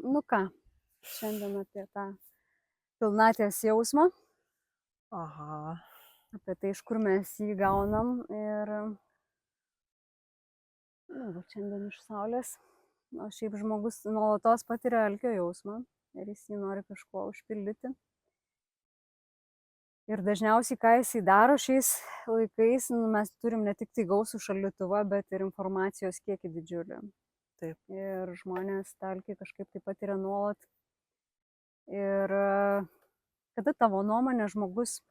Nu ką, šiandien apie tą pilnaties jausmą, Aha. apie tai, iš kur mes jį gaunam. Ir va, šiandien iš saulės. O šiaip žmogus nuolatos patiria alkio jausmą ir jis jį nori kažkuo užpildyti. Ir dažniausiai, ką jisai daro šiais laikais, mes turim ne tik tai gausų šaldytuvą, bet ir informacijos kiekį didžiulį. Taip. Ir žmonės tą alkį kažkaip tai patiria nuolat. Ir kada tavo nuomonė žmogus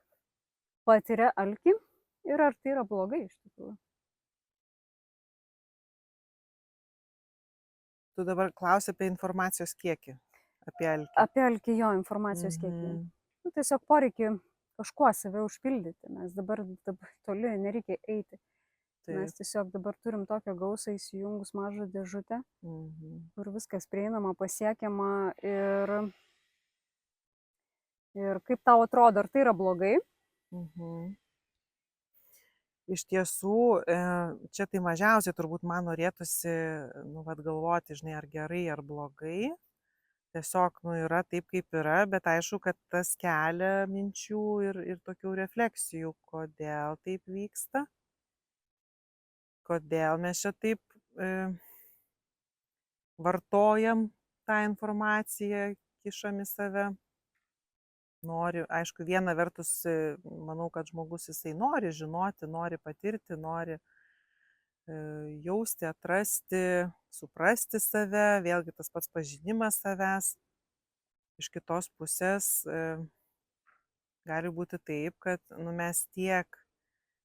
patiria alkį ir ar tai yra blogai iš tikrųjų? Tu dabar klausi apie informacijos kiekį, apie alkį. Apie alkį jo informacijos kiekį. Nu, tiesiog poreikį kažkuo save užpildyti, nes dabar toli nereikia eiti. Mes Taip. tiesiog dabar turim tokią gausą įsijungus mažą dėžutę, kur viskas prieinama, pasiekiama ir kaip tau atrodo, ar tai yra blogai? Iš tiesų, čia tai mažiausiai turbūt man norėtųsi, galvoti, žinai, ar gerai, ar blogai. Tiesiog, yra taip, kaip yra, bet aišku, kad tas kelia minčių ir tokių refleksijų, kodėl taip vyksta, kodėl mes čia taip vartojam tą informaciją, kišam į save. Nori, aišku, viena vertus, manau, kad žmogus jisai nori žinoti, nori patirti, nori jausti, atrasti, suprasti save, vėlgi tas pats pažinimas savęs. Iš kitos pusės gali būti taip, kad mes tiek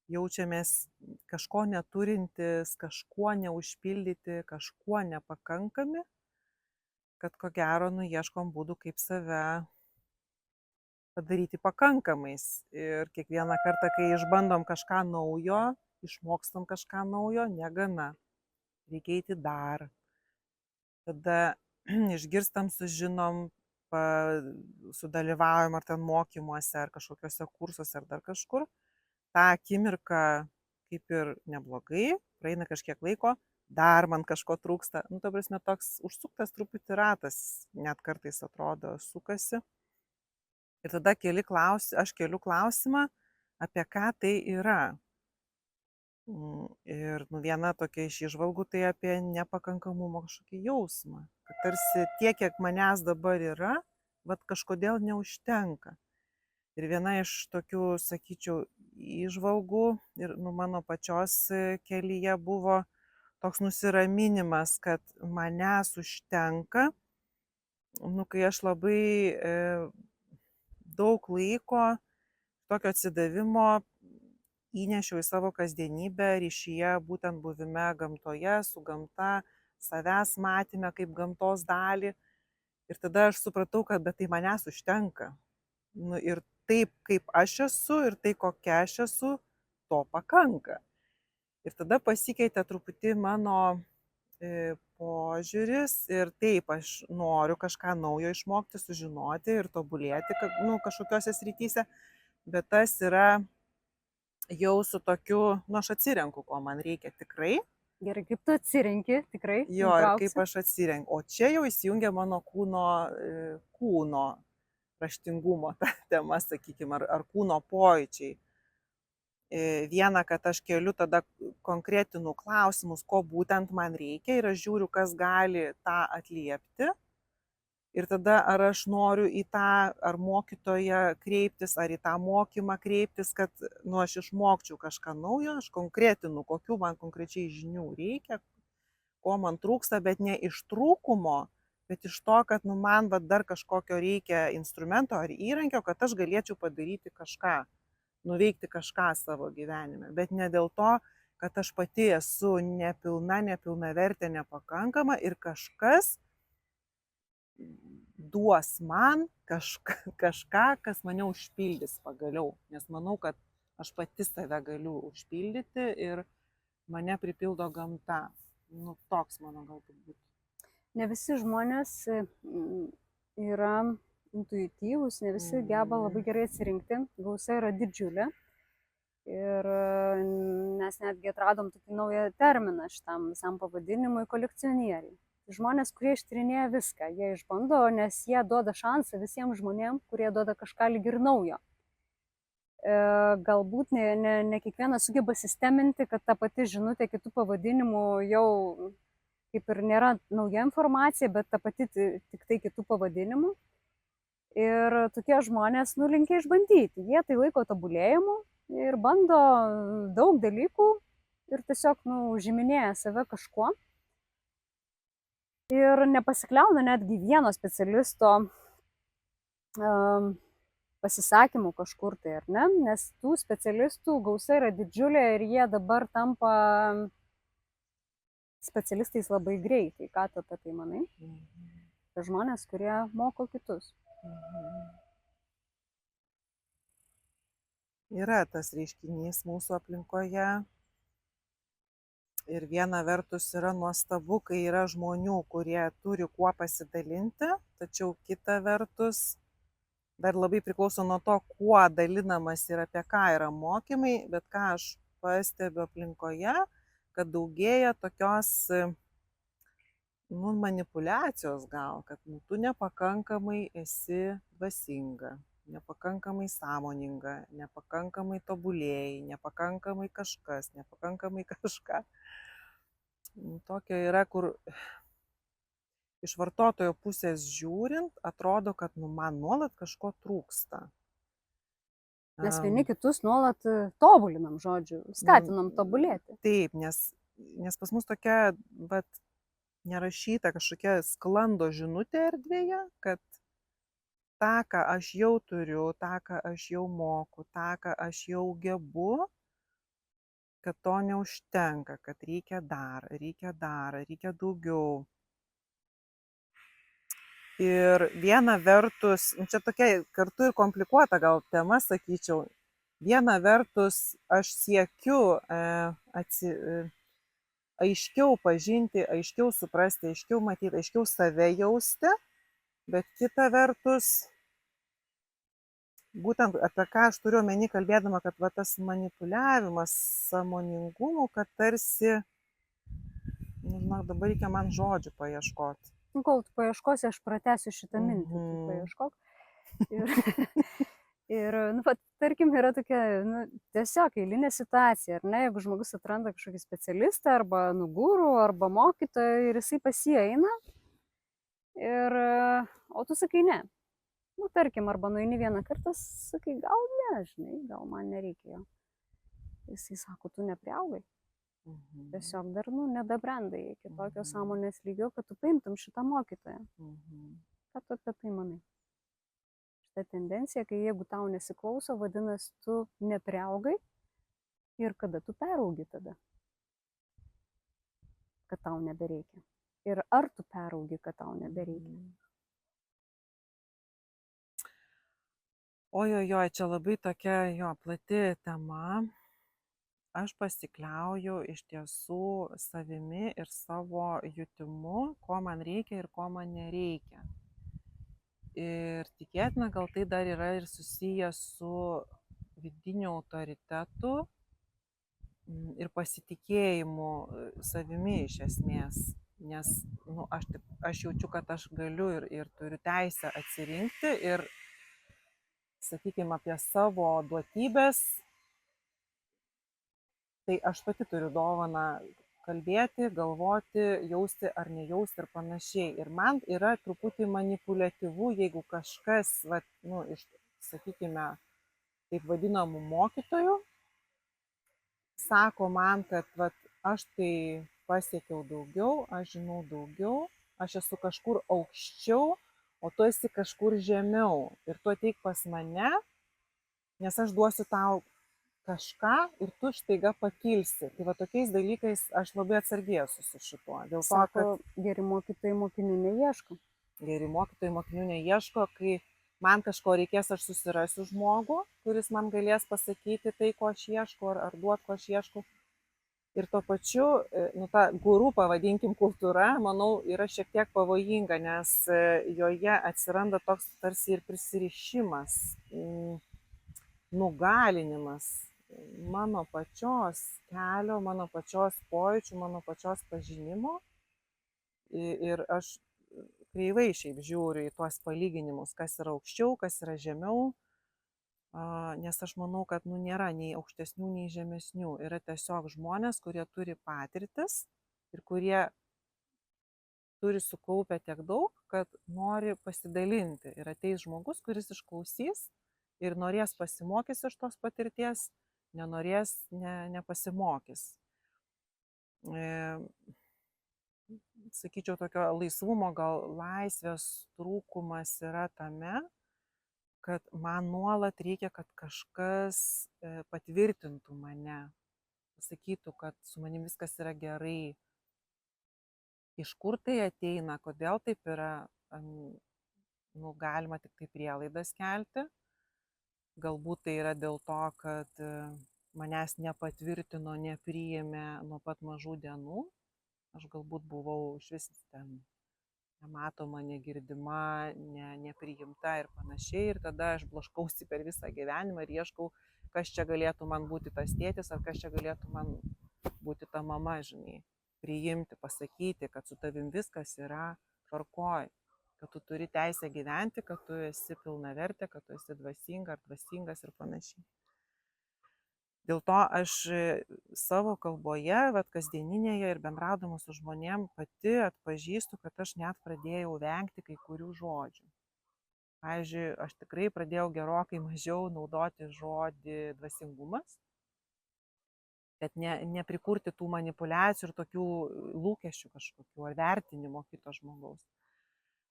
jaučiamės kažko neturintis, kažkuo neužpildyti, kažkuo nepakankami, kad ko gero ieškom būdų, kaip save padaryti pakankamais. Ir kiekvieną kartą, kai išbandom kažką naujo, išmokstam kažką naujo, negana. Reikia eiti dar. Tada išgirstam, sužinom, sudalyvaujam ar ten mokymuose, ar kažkokiuose kursuose, ar dar kažkur. Ta akimirka kaip ir neblogai, praeina kažkiek laiko, dar man kažko trūksta. Ta prasme, toks užsuktas truputį ratas, net kartais atrodo, sukasi. Ir tada aš keliu klausimą, apie ką tai yra. Ir viena tokia iš įžvalgų tai apie nepakankamumo kažkokį jausmą. Kad tarsi tiek, kiek manęs dabar yra, bet kažkodėl neužtenka. Ir viena iš tokių, sakyčiau, įžvalgų ir mano pačios kelyje buvo toks nusiraminimas, kad manęs užtenka, kai aš labai daug laiko tokio atsidavimo įnešiau į savo kasdienybę, ryšyje, būtent buvime gamtoje, su gamta, savęs matyme kaip gamtos dalį. Ir tada aš supratau, kad bet tai manęs užtenka. Ir taip, kaip aš esu, ir tai, kokia aš esu, to pakanka. Ir tada pasikeitė truputį mano požiūris ir taip, aš noriu kažką naujo išmokti, sužinoti ir tobulėti kažkokiose srityse, bet tas yra jau su tokiu, aš atsirenku, ko man reikia tikrai. Gerai, kaip tu atsirenki, tikrai. Jo, ir kaip aš atsirenku. O čia jau įsijungia mano kūno raštingumo ta tema, sakykime, ar kūno pojūčiai. Viena, kad aš keliu tada konkretinu klausimus, ko būtent man reikia ir aš žiūriu, kas gali tą atliepti. Ir tada ar aš noriu į tą, ar mokytoją kreiptis, ar į tą mokymą kreiptis, kad aš išmokčiau kažką naujo, aš konkretinu, kokių man konkrečiai žinių reikia, ko man trūksta, bet ne iš trūkumo, bet iš to, kad man dar kažkokio reikia instrumento ar įrankio, kad aš galėčiau padaryti kažką, nuveikti kažką savo gyvenime. Bet ne dėl to, kad aš pati esu nepilnavertė, nepakankama ir kažkas duos man kažką, kas mane užpildys pagaliau. Nes manau, kad aš pati save galiu užpildyti ir mane pripildo gamta. Toks mano galbūt būtų. Ne visi žmonės yra intuityvūs, ne visi geba labai gerai atsirinkti. Gausa yra didžiulė. Ir mes netgi atradom tokį naują terminą šitam visam pavadinimui — kolekcionieriai. žmonės, kurie ištyrinėja viską, jie išbando, nes jie duoda šansą visiems žmonėms, kurie duoda kažką lyg ir naujo. Galbūt ne kiekvienas sugeba sisteminti, kad ta pati žinutė kitų pavadinimų jau kaip ir nėra nauja informacija, bet ta pati tik tai kitų pavadinimų. Ir tokie žmonės nulinkia išbandyti. Jie tai laiko tobulėjimu ir bando daug dalykų ir tiesiog žyminėja save kažkuo. Ir nepasikliauna netgi vieno specialisto pasisakymų kažkur tai, ar ne? Nes tų specialistų gausa yra didžiulė ir jie dabar tampa specialistais labai greitai. Ką tu apie tai manai? Tai žmonės, kurie moko kitus. Yra tas reiškinys mūsų aplinkoje. Ir viena vertus yra nuostabu, kai yra žmonių, kurie turi kuo pasidalinti, tačiau kita vertus dar labai priklauso nuo to, kuo dalinamas ir apie ką yra mokymai, bet ką aš pastebiu aplinkoje, kad daugėja tokios manipulacijos gal, kad tu nepakankamai esi dvasinga, nepakankamai sąmoninga, nepakankamai tobulėjai, nepakankamai kažkas, nepakankamai kažką. Tokio yra, kur iš vartotojo pusės žiūrint, atrodo, kad man nuolat kažko trūksta. Mes vieni kitus nuolat tobulinam, žodžiu, skatinam tobulėti. Taip, nes pas mus tokia nerašyta kažkokia sklando žinutė erdvėje, kad tą, ką aš jau turiu, tą, ką aš jau moku, tą, ką aš jau gebu, kad to neužtenka, kad reikia dar, reikia daugiau. Ir viena vertus, čia tokia kartu ir komplikuota gal tema, sakyčiau, viena vertus aš siekiu aiškiau pažinti, aiškiau suprasti, aiškiau matyti, aiškiau save jausti, bet kita vertus, būtent apie ką aš turiu omeny kalbėdama, kad tas manipuliavimas sąmoningumu, kad tarsi, dabar reikia man žodžių paieškoti. Kol tu paieškosi, aš pratęsiu šitą mintį, tu paieškok. Ir tarkim, yra tokia tiesiog eilinė situacija, ar ne, jeigu žmogus atranda kažkokį specialistą, arba guru, arba mokytoją ir jisai pasieina, o tu sakai ne. Tarkim, arba nueini vieną kartą, sakai, gal ne, žinai, gal man nereikia jo. Jisai sako, tu nepriaugai. Tiesiog dar nedabrendai iki tokio sąmonės lygio, kad tu paimtum šitą mokytoją. Ką tu apie tai manai? Šitą tendenciją, kai jeigu tau nesiklauso, vadinasi, tu nepriaugai ir kada tu peraugi tada, kad tau nebereikia. Ir ar tu peraugi, kad tau nebereikia? Ojojoj, čia labai tokia plati tema. Aš pasikliauju iš tiesų savimi ir savo jutimu, ko man reikia ir ko man nereikia. Ir tikėtina, gal tai dar yra ir susijęs su vidiniu autoritetu ir pasitikėjimu savimi iš esmės. Nes aš jaučiu, kad aš galiu ir turiu teisę atsirinkti ir, sakykime, apie savo duotybės. Tai aš pati turiu dovaną kalbėti, galvoti, jausti ar nejausti ir panašiai. Ir man yra truputį manipuliatyvu, jeigu kažkas, iš, sakykime, taip vadinamų mokytojų, sako man, kad aš tai pasiekiau daugiau, aš žinau daugiau, aš esu kažkur aukščiau, o tu esi kažkur žemiau. Ir tu ateik pas mane, nes aš duosiu tau kažką ir tu štaiga pakilsi. Tai tokiais dalykais aš labai atsargiai esu su šituo. Dėl to, kad geri mokytojai mokinių neieško. Geri mokytojai mokinių neieško, kai man kažko reikės, aš susirasiu žmogų, kuris man galės pasakyti tai, ko aš ieškau, ar duot, ko aš ieškau. Ir tuo pačiu, ta guru, pavadinkim, kultūra, manau, yra šiek tiek pavojinga, nes joje atsiranda toks tarsi ir prisirišimas, nugalinimas mano pačios kelio, mano pačios pojūčių, mano pačios pažinimo. Ir aš kreivai šiaip žiūriu į tuos palyginimus, kas yra aukščiau, kas yra žemiau, nes aš manau, kad nėra nei aukštesnių, nei žemesnių. Yra tiesiog žmonės, kurie turi patirtis ir kurie turi sukaupę tiek daug, kad nori pasidalinti. Ir ateis žmogus, kuris išklausys ir norės pasimokys iš tos patirties, nenorės, nepasimokys. Sakyčiau, tokio laisvumo, gal laisvės trūkumas yra tame, kad man nuolat reikia, kad kažkas patvirtintų mane, pasakytų, kad su manim viskas yra gerai. Iš kur tai ateina, kodėl taip yra, galima tik tai prielaidas kelti. Galbūt tai yra dėl to, kad manęs nepatvirtino, nepriėmė nuo pat mažų dienų. Aš galbūt buvau iš vis ten nematoma, negirdima, nepriimta ir panašiai. Ir tada aš blaškausi per visą gyvenimą ir ieškau, kas čia galėtų man būti tas tėtis, ar kas čia galėtų man būti ta mama, žinai. Priimti, pasakyti, kad su tavim viskas yra tvarkoj, kad tu turi teisę gyventi, kad tu esi pilnavertė, kad tu esi dvasinga ar dvasingas ir panašiai. Dėl to aš savo kalboje, kasdieninėje ir bendraudama su žmonėm pati atpažįstu, kad aš net pradėjau vengti kai kurių žodžių. Pavyzdžiui, aš tikrai pradėjau gerokai mažiau naudoti žodį dvasingumas, kad neprikurti tų manipulacijų ir tokių lūkesčių kažkokių ar vertinimo kito žmogaus.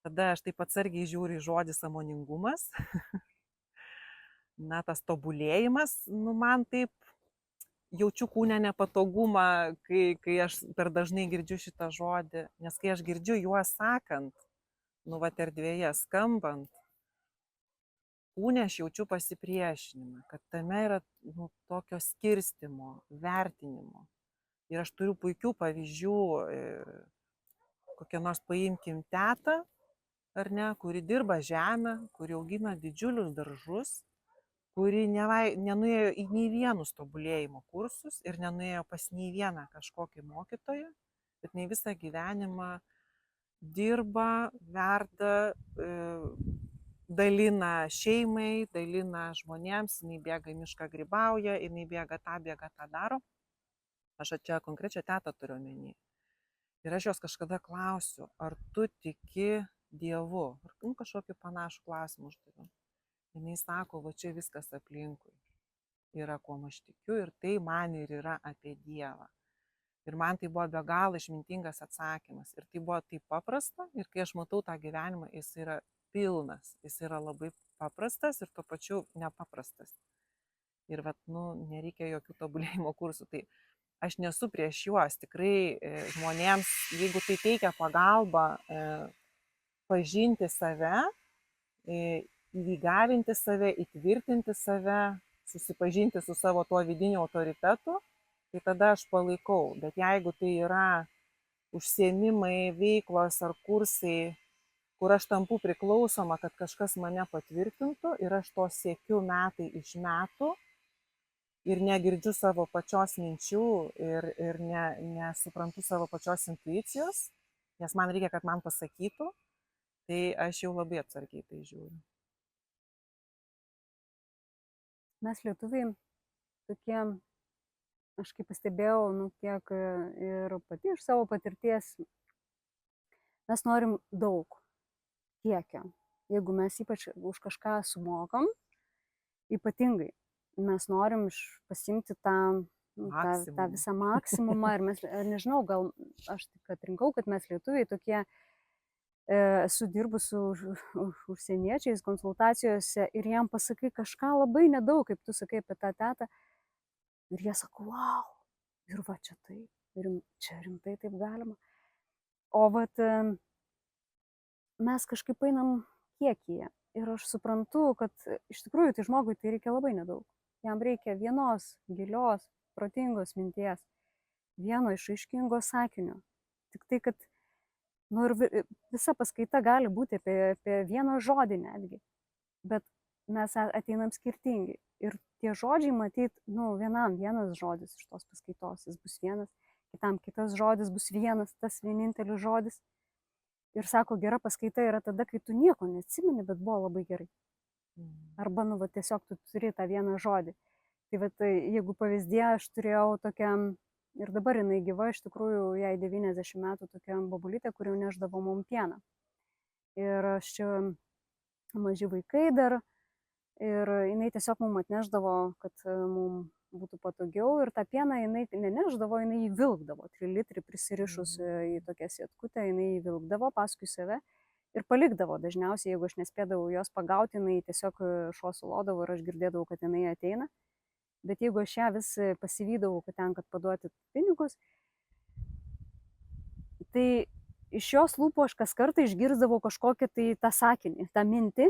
Tada aš taip atsargiai žiūriu į žodį sąmoningumas. Tas tobulėjimas, man taip jaučiu kūne nepatogumą, kai aš per dažnai girdžiu šitą žodį, nes kai aš girdžiu juos sakant, erdvėje skambant, kūne aš jaučiu pasipriešinimą, kad tame yra tokio skirstimo, vertinimo. Ir aš turiu puikių pavyzdžių, kokią nors paimkim tetą, ar ne, kuri dirba žemę, kuri augina didžiulius daržus, kuri nenuėjo į nei vienus tobulėjimo kursus ir nenuėjo pas nei vieną kažkokį mokytoją, bet nei visą gyvenimą dirba, verda, dalina šeimai, dalina žmonėms, jinai bėga į mišką grybauja, jinai bėga tą daro. Aš čia konkrečią tetą turiu omeny. Ir aš jos kažkada klausiu, ar tu tiki Dievu? Kažkokį panašų klausimą uždaviau. Jis sako, va čia viskas aplinkui yra, kuo aš tikiu, ir tai man ir yra apie Dievą. Ir man tai buvo be galo išmintingas atsakymas. Ir tai buvo taip paprasta, ir kai aš matau tą gyvenimą, jis yra pilnas, jis yra labai paprastas ir tuo pačiu nepaprastas. Ir nereikia jokių tobulėjimo kursų. Tai aš nesu prieš juos, tikrai žmonėms, jeigu tai teikia pagalbą pažinti save, įgalinti save, įtvirtinti save, susipažinti su savo tuo vidiniu autoritetu, tai tada aš palaikau. Bet jeigu tai yra užsiėmimai, veiklos ar kursai, kur aš tampu priklausoma, kad kažkas mane patvirtintų ir aš to siekiu metai iš metų ir negirdžiu savo pačios minčių ir nesuprantu savo pačios intuicijos, nes man reikia, kad man pasakytų, tai aš jau labai atsargiai tai žiūriu. Mes lietuviai tokie, aš kaip pastebėjau, tiek ir pati iš savo patirties, mes norim daug kiekio. Jeigu mes ypač už kažką sumokam, ypatingai mes norim pasiimti tą visą maksimumą. Ir mes, nežinau, gal aš tik atrinkau, kad mes lietuviai tokie, esu dirbus su užsieniečiais konsultacijose ir jam pasakai kažką labai nedaug, kaip tu sakai apie tą tetą. Ir jie sako, wow, ir va čia taip, ir čia rimtai taip galima. O mes kažkaip einam kiekyje. Ir aš suprantu, kad iš tikrųjų tai žmogui tai reikia labai nedaug. Jam reikia vienos gilios, protingos minties, vieno išraiškingo sakinio. Tik tai, kad ir visa paskaita gali būti apie vieną žodį netgi, bet mes ateinam skirtingi. Ir tie žodžiai matyt, vienam vienas žodis iš tos paskaitos, jis bus vienas, kitam kitas žodis bus vienas, tas vienintelis žodis, Ir sako, gera paskaita yra tada, kai tu nieko neatsimeni, bet buvo labai gerai. Arba, nu, va, tiesiog tu turi tą vieną žodį. Tai, va, tai, jeigu pavyzdė, aš turėjau tokią, ir dabar jinai gyva, iš tikrųjų, jai 90 metų tokia bobulytė, kuri neždavo mum pieną. Ir aš čia maži vaikai dar, ir jinai tiesiog mum atneždavo, kad mum būtų patogiau, ir tą pieną jinai neneždavo, jinai jį vilkdavo, 3 litrai prisirišus į tokią sietkutę, jinai jį vilkdavo paskui save ir palikdavo. Dažniausiai, jeigu aš nespėdavau jos pagauti, jinai tiesiog šuo sulodavo ir aš girdėdavau, kad jinai ateina. Bet jeigu aš ją vis pasivydavau, kad ten, kad paduoti pinigus, tai iš jos lūpų aš kas kartą išgirsdavau kažkokią tai tą sakinį, tą mintį,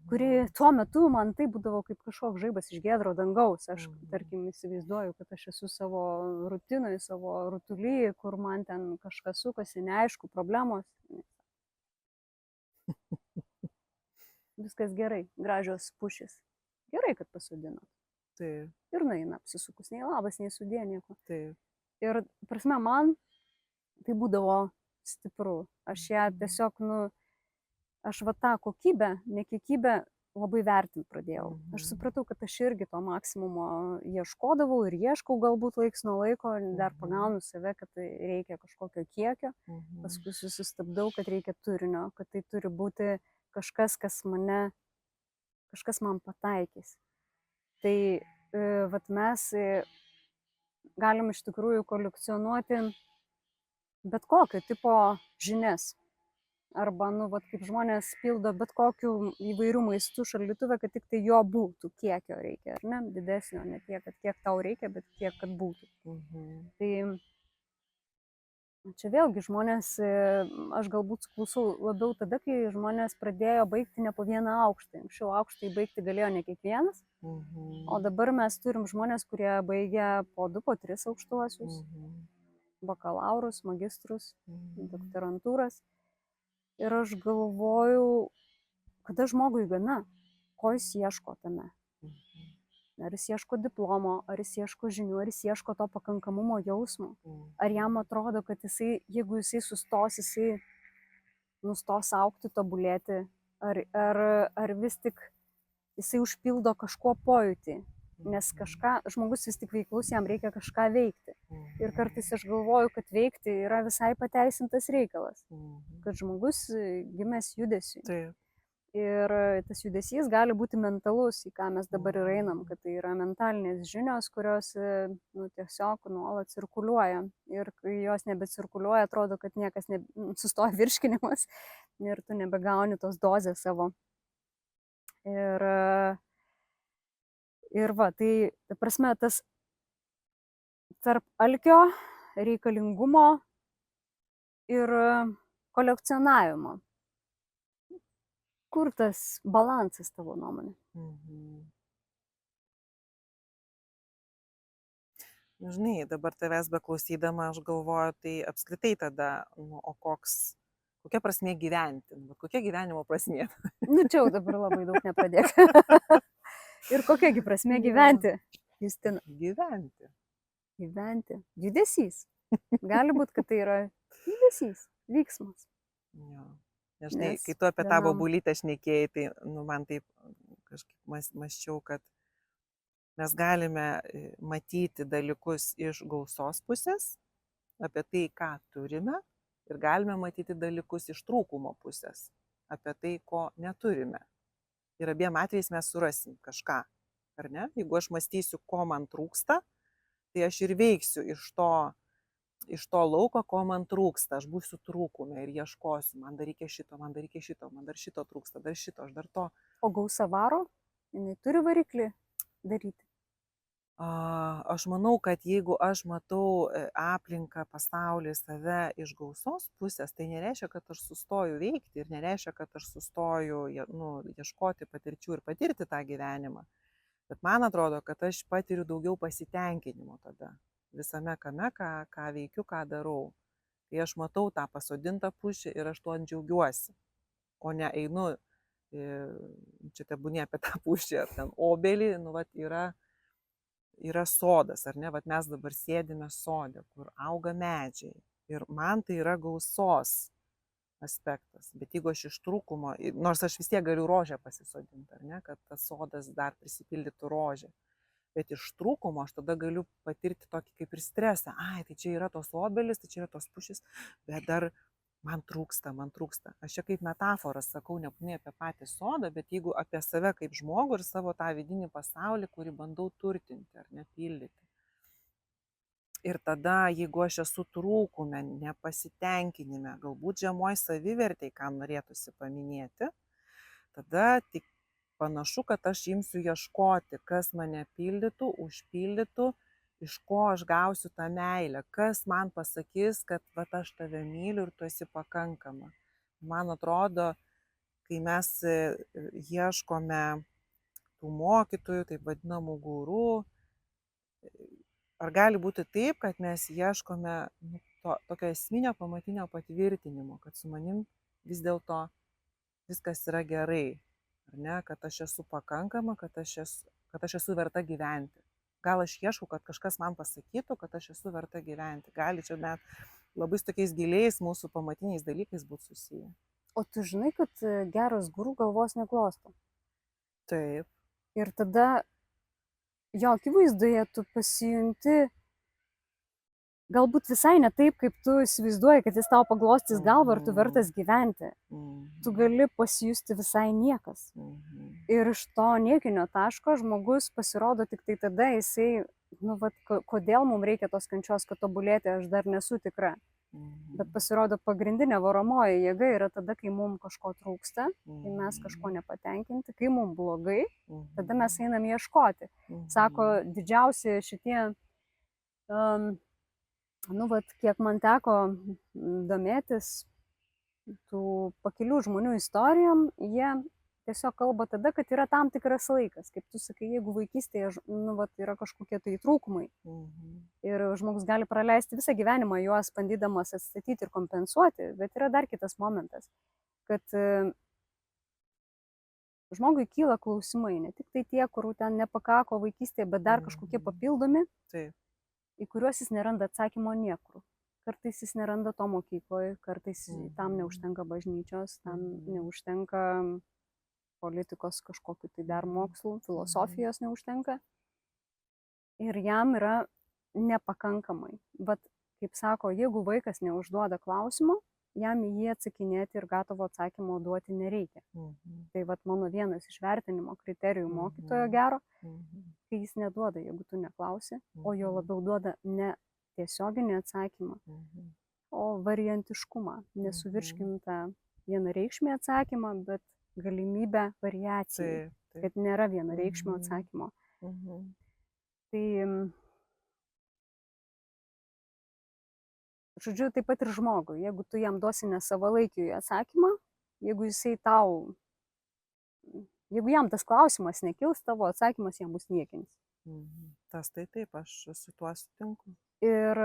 kuri tuo metu man tai būdavo kaip kažkoks žaibas iš giedro dangaus. Aš, tarkim, įsivaizduoju, kad aš esu savo rutinai, savo rutuly, kur man ten kažkas sukasi, neaišku, problemos. Viskas gerai, gražios pušys. Gerai, kad pasodino. Taip. Ir nueina apsisukus, nei labas, nei sudė, nieko. Taip. Ir, prasme, man tai būdavo stipru. Aš ją tiesiog, nu, aš va tą kokybę, nekiekybę labai vertinti pradėjau. Aš supratau, kad aš irgi to maksimumo ieškodavau ir ieškau galbūt laiks nuo laiko, dar pagaunu save, kad tai reikia kažkokio kiekio, paskui susistabdau, kad reikia turinio, kad tai turi būti kažkas, kas man pataikys. Tai vat mes galim iš tikrųjų kolekcionuoti bet kokio tipo žinias. Arba, nu, vat, kaip žmonės pildo bet kokių įvairių maistų šaldytuvę, kad tik tai jo būtų, kiekio reikia, ar ne? Didesnio, ne tiek, kad kiek tau reikia, bet tiek, kad būtų. Tai čia vėlgi žmonės, aš galbūt klausau labiau tada, kai žmonės pradėjo baigti ne po vieną aukštą. Anksčiau aukštai baigti galėjo ne kiekvienas, o dabar mes turim žmonės, kurie baigia po 2, po 3 aukštuosius. Bakalaurus, magistrus, doktorantūras. Ir aš galvoju, kada žmogui gana, ko jis ieško tame. Ar jis ieško diplomo, ar jis ieško žinių, ar jis ieško to pakankamumo jausmo. Ar jam atrodo, kad jisai, jeigu jisai sustos, jisai nustos augti, tobulėti. Ar vis tik jisai užpildo kažkuo pojūtį. Nes žmogus vis tik veiklus, jam reikia kažką veikti. Ir kartais aš galvoju, kad veikti yra visai pateisintas reikalas. Kad žmogus gimęs judesiui. Taip. Ir tas judesys gali būti mentalus, į ką mes dabar ir einam, kad tai yra mentalinės žinios, kurios nu, tiesiog nuolat cirkuliuoja. Ir kai jos nebecirkuliuoja, atrodo, kad niekas sustoja virškinimas ir tu nebegauni tos dozės savo. Ir va, tai, ta prasme, tas tarp alkio, reikalingumo ir kolekcionavimo. Kur tas balansas tavo nuomonė? Žinai, dabar tavęs beklausydama, aš galvoju, tai apskritai tada, nu, o kokia prasmė gyventi? Kokia gyvenimo prasmė? Nu, čia jau dabar labai daug nepradėk. Ir kokiagi prasmė gyventi, Justina? Gyventi. Gyventi. Judesys. Gali būti, kad tai yra judesys, vyksmas. Jo. Žinai, kai tu apie tą bobulytę šnekėjai, tai nu, man taip kažkaip mąsčiau, kad mes galime matyti dalykus iš gausos pusės, apie tai, ką turime, ir galime matyti dalykus iš trūkumo pusės, apie tai, ko neturime. Ir abiem atvejais mes surasim kažką, ar ne? Jeigu aš mąstysiu, ko man trūksta, tai aš ir veiksiu iš to lauko, ko man trūksta. Aš būsiu trūkume ir ieškosiu, man dar reikia šito, man dar reikia šito, man dar šito trūksta, dar šito, aš dar to. O gausa varo, jinai turi variklį daryti? Aš manau, kad jeigu aš matau aplinką, pasaulį, save iš gausos pusės, tai nereiškia, kad aš sustoju veikti ir nereiškia, kad aš sustoju ieškoti patirčių ir patirti tą gyvenimą. Bet man atrodo, kad aš patiriu daugiau pasitenkinimo tada visame kame, ką veikiu, ką darau. Kai aš matau tą pasodintą pušį ir aš tuo džiaugiuosi, o ne einu, čia tebūnie apie tą pušį ar ten obelį, nu vat yra sodas, ar ne, vat mes dabar sėdime sode, kur auga medžiai. Ir man tai yra gausos aspektas. Bet jeigu aš iš trūkumo, nors aš vis tiek galiu rožę pasisodinti, ar ne, kad tas sodas dar prisipildytų rožę. Bet iš trūkumo aš tada galiu patirti tokį kaip ir stresą. Ai, tai čia yra tos obelis, tai čia yra tos pušys, bet dar man trūksta. Aš čia kaip metaforas sakau, nebūtinai apie patį sodą, bet jeigu apie save kaip žmogų ir savo tą vidinį pasaulį, kurį bandau turtinti ar nepildyti. Ir tada, jeigu aš esu trūkume, nepasitenkinime, galbūt žemoj savivertėj, ką norėtųsi paminėti, tada tik panašu, kad aš imsiu ieškoti, kas mane pildytų, užpildytų, iš ko aš gausiu tą meilę, kas man pasakys, kad vat, aš tave myliu ir tu esi pakankama. Man atrodo, kai mes ieškome tų mokytojų, taip vadinamų gurų, ar gali būti taip, kad mes ieškome tokio esminio pamatinio patvirtinimo, kad su manim vis dėlto viskas yra gerai, ar ne, kad aš esu pakankama, kad aš esu verta gyventi. Gal aš ieškau, kad kažkas man pasakytų, kad aš esu verta gyventi. Gali čia net labai su tokiais giliais mūsų pamatiniais dalykais būti susiję. O tu žinai, kad geras guru galvos neklosto. Taip. Ir tada jo akivaizdoje tu pasijunti galbūt visai ne taip, kaip tu įsivaizduoji, kad jis tau paglostys galvą ir tu vertas gyventi. Tu gali pasijusti visai niekas. Ir iš to niekinio taško žmogus pasirodo tik tai tada, jisai, kodėl mums reikia tos kančios, kad tobulėti, aš dar nesu tikra. Bet pasirodo pagrindinė varomoji jėga yra tada, kai mums kažko trūksta, kai mes kažko nepatenkinti, kai mums blogai, tada mes einam ieškoti. Sako, didžiausi šitie, kiek man teko domėtis tų pakilių žmonių istorijom, jie tiesiog kalba tada, kad yra tam tikras laikas. Kaip tu sakai, jeigu vaikystėje yra kažkokie tai trūkumai ir žmogus gali praleisti visą gyvenimą juos bandydamas atstatyti ir kompensuoti, bet yra dar kitas momentas, kad žmogui kyla klausimai, ne tik tai tie, kur ten nepakako vaikystėje, bet dar kažkokie papildomi, į kuriuos jis neranda atsakymo niekur. Kartais jis neranda to mokykloje, kartais tam neužtenka bažnyčios, tam neužtenka politikos kažkokiu tai dar mokslų, filosofijos neužtenka. Ir jam yra nepakankamai. Bet, kaip sako, jeigu vaikas neužduoda klausimo, jam į jį atsakinėti ir gatavo atsakymo duoti nereikia. Tai vat mano vienas iš vertinimo kriterijų mokytojo gero, kai jis neduoda, jeigu tu neklausi, o jo labiau duoda ne tiesioginį atsakymą, o variantiškumą, nesuvirškintą vienareikšmį atsakymą, bet galimybę variacijai, kad nėra vienareikšmio atsakymo. Tai, žodžiu, taip pat ir žmogui, jeigu tu jam duosi nesavalaikį atsakymą, jeigu jam tas klausimas nekils, tavo atsakymas jam bus niekinis. Tas tai taip, aš su tuo sutinku. Ir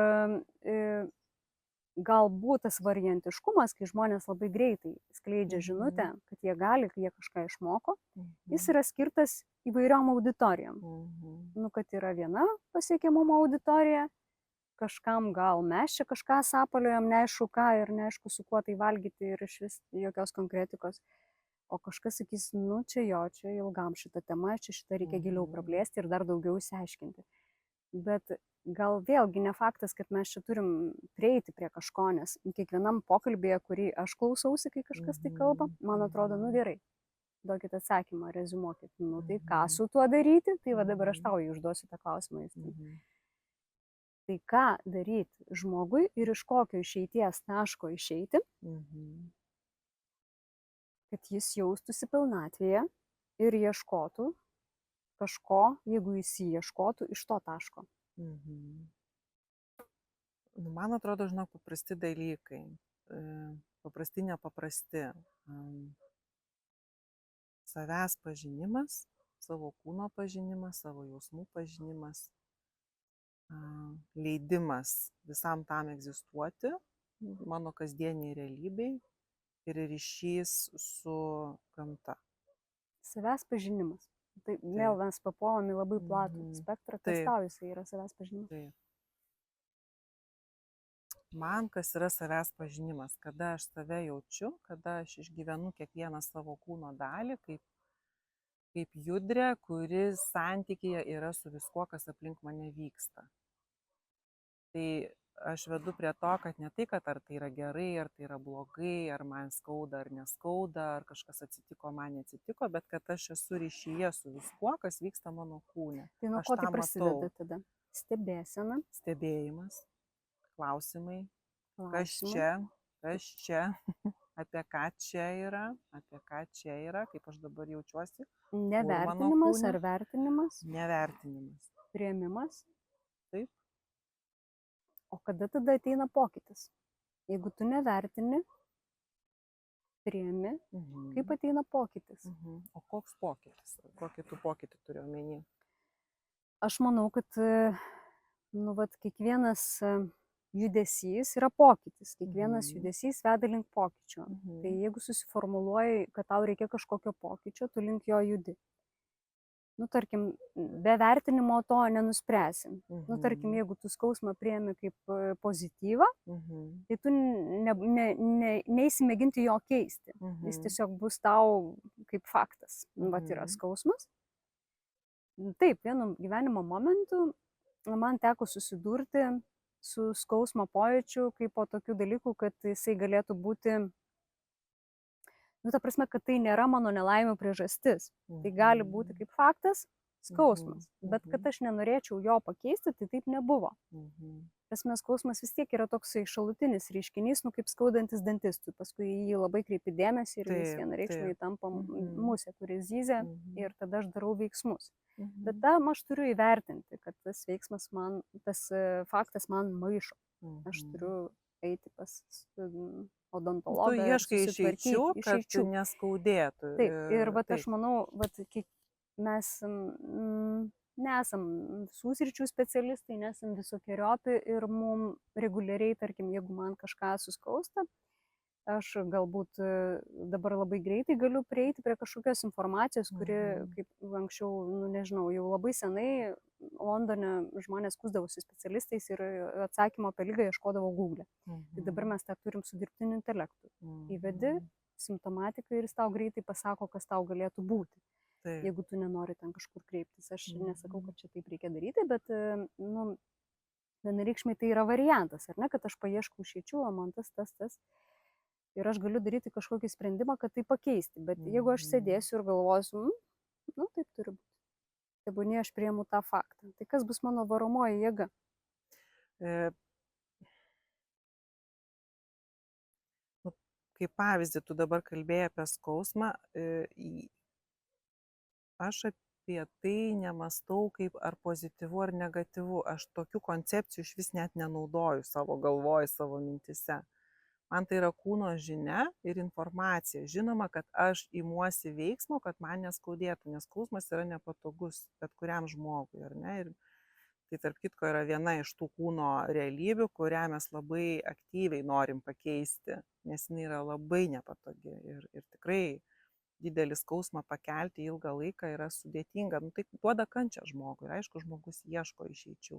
galbūt tas variantiškumas, kai žmonės labai greitai skleidžia žinutę, kad jie gali, kai jie kažką išmoko, jis yra skirtas įvairiom auditorijom. Kad yra viena pasiekiamumo auditorija, kažkam gal mes čia kažką sapaliojam, neaišku ką ir neaišku su kuo tai valgyti ir iš vis jokios konkretikos. O kažkas sakys, čia ilgam šitą temą, šitą reikia giliau praplėsti ir dar daugiau išsiaiškinti. Bet gal vėlgi ne faktas, kad mes čia turim prieiti prie kažko, nes kiekvienam pokalbėje, kurį aš klausausi, kai kažkas tai kalba, man atrodo, gerai, duokit atsakymą, reziumuokit, tai ką su tuo daryti, tai va dabar aš tau užduosiu tą klausimą. Tai ką daryti žmogui ir iš kokio išeities taško išeiti, kad jis jaustųsi pilnatvėje ir ieškotų kažko, jeigu jis ieškotų iš to taško. Man atrodo, žinok, paprasti dalykai, paprasti, nepaprasti. Savęs pažinimas, savo kūno pažinimas, savo jausmų pažinimas, leidimas visam tam egzistuoti, mano kasdieniai realybei ir ryšys su gamta. Savęs pažinimas. Tai vėl mes papuolame į labai platų spektrą, kas tau jisai yra savęs pažinimas. man kas yra savęs pažinimas, kada aš save jaučiu, kada aš išgyvenu kiekvieną savo kūno dalį, kaip judrė, kuris santykyje yra su viskuo, kas aplink mane vyksta. Tai aš vedu prie to, kad ne tai, kad ar tai yra gerai, ar tai yra blogai, ar man skauda, ar neskauda, ar kažkas atsitiko, man neatsitiko, bet kad aš esu ryšyje su viskuo, kas vyksta mano kūne. Tai nuo Aš ko tai tą prasideda matau. tada? Stebėsena, Stebėjimas, klausimai, klausimai. kas čia, apie ką čia yra, kaip aš dabar jaučiuosi. Nevertinimas kūne? ar vertinimas, Nevertinimas. priėmimas. Taip. O kada tada ateina pokytis? Jeigu tu nevertini, priėmi, kaip ateina pokytis? O koks pokytis? Kokį tu pokytį turi omeny? Aš manau, kad kiekvienas judesys yra pokytis, kiekvienas judesys veda link pokyčio. Tai jeigu susiformuluoji, kad tau reikia kažkokio pokyčio, tu link jo judi. Tarkim, be vertinimo to nenuspręsim. Tarkim, jeigu tu skausmą priėmi kaip pozityvą, tai tu neįsimėginti jo keisti. Jis tiesiog bus tau kaip faktas. Vat yra skausmas. Taip, vienu gyvenimo momentu man teko susidurti su skausmo pojūčiu kaip po tokių dalykų, kad jisai galėtų būti, ta prasme, kad tai nėra mano nelaimių priežastis. Tai gali būti kaip faktas skausmas, bet kad aš nenorėčiau jo pakeisti, tai taip nebuvo. Prasme, skausmas vis tiek yra toksai šalutinis reiškinys, kaip skaudantis dantis. Tu paskui jį labai kreipi dėmesį ir jis vienareikšmiai tampa musė, kuri zyzia ir tada aš darau veiksmus. Bet tam aš turiu įvertinti, kad tas veiksmas man, tas faktas man maišo. Aš turiu eiti pas odontologą. Tu ieškai išeičių, kad neskaudėtų. Taip, ir aš manau, mes nesam visų sričių specialistai, nesam visokiojopi ir mums reguliariai, tarkim, jeigu man kažką suskausta, aš galbūt dabar labai greitai galiu prieiti prie kažkokios informacijos, kuri, kaip anksčiau, nežinau, jau labai senai Londone žmonės skųsdavosi specialistais ir atsakymo apie ligą ieškodavo Google. Tai dabar mes tą turim su dirbtiniu intelektu. Įvedi simptomatiką ir jis tau greitai pasako, kas tau galėtų būti. Jeigu tu nenori ten kažkur kreiptis. Aš nesakau, kad čia taip reikia daryti, bet vienareikšmiai tai yra variantas, ar ne, kad aš paieškau išeičių, o man tas. Ir aš galiu daryti kažkokį sprendimą, kad tai pakeisti. Bet jeigu aš sėdėsiu ir galvosiu, taip turi būti. Tebūnie aš priimu tą faktą. Tai kas bus mano varomoji jėga? Kaip pavyzdį, tu dabar kalbėjai apie skausmą, aš apie tai nemastau kaip ar pozityvu ar negatyvu. Aš tokių koncepcijų iš vis net nenaudoju savo galvoj, savo mintise. Man tai yra kūno žinia ir informacija. Žinoma, kad aš imuosi veiksmo, kad man neskaudėtų, nes skausmas yra nepatogus bet kuriam žmogui, ar ne? Ir tai tarp kitko yra viena iš tų kūno realybių, kurią mes labai aktyviai norim pakeisti, nes jinai yra labai nepatogi ir tikrai didelį skausmą pakelti ilgą laiką yra sudėtinga. Tai duoda kančią žmogui. Aišku, žmogus ieško išeičių.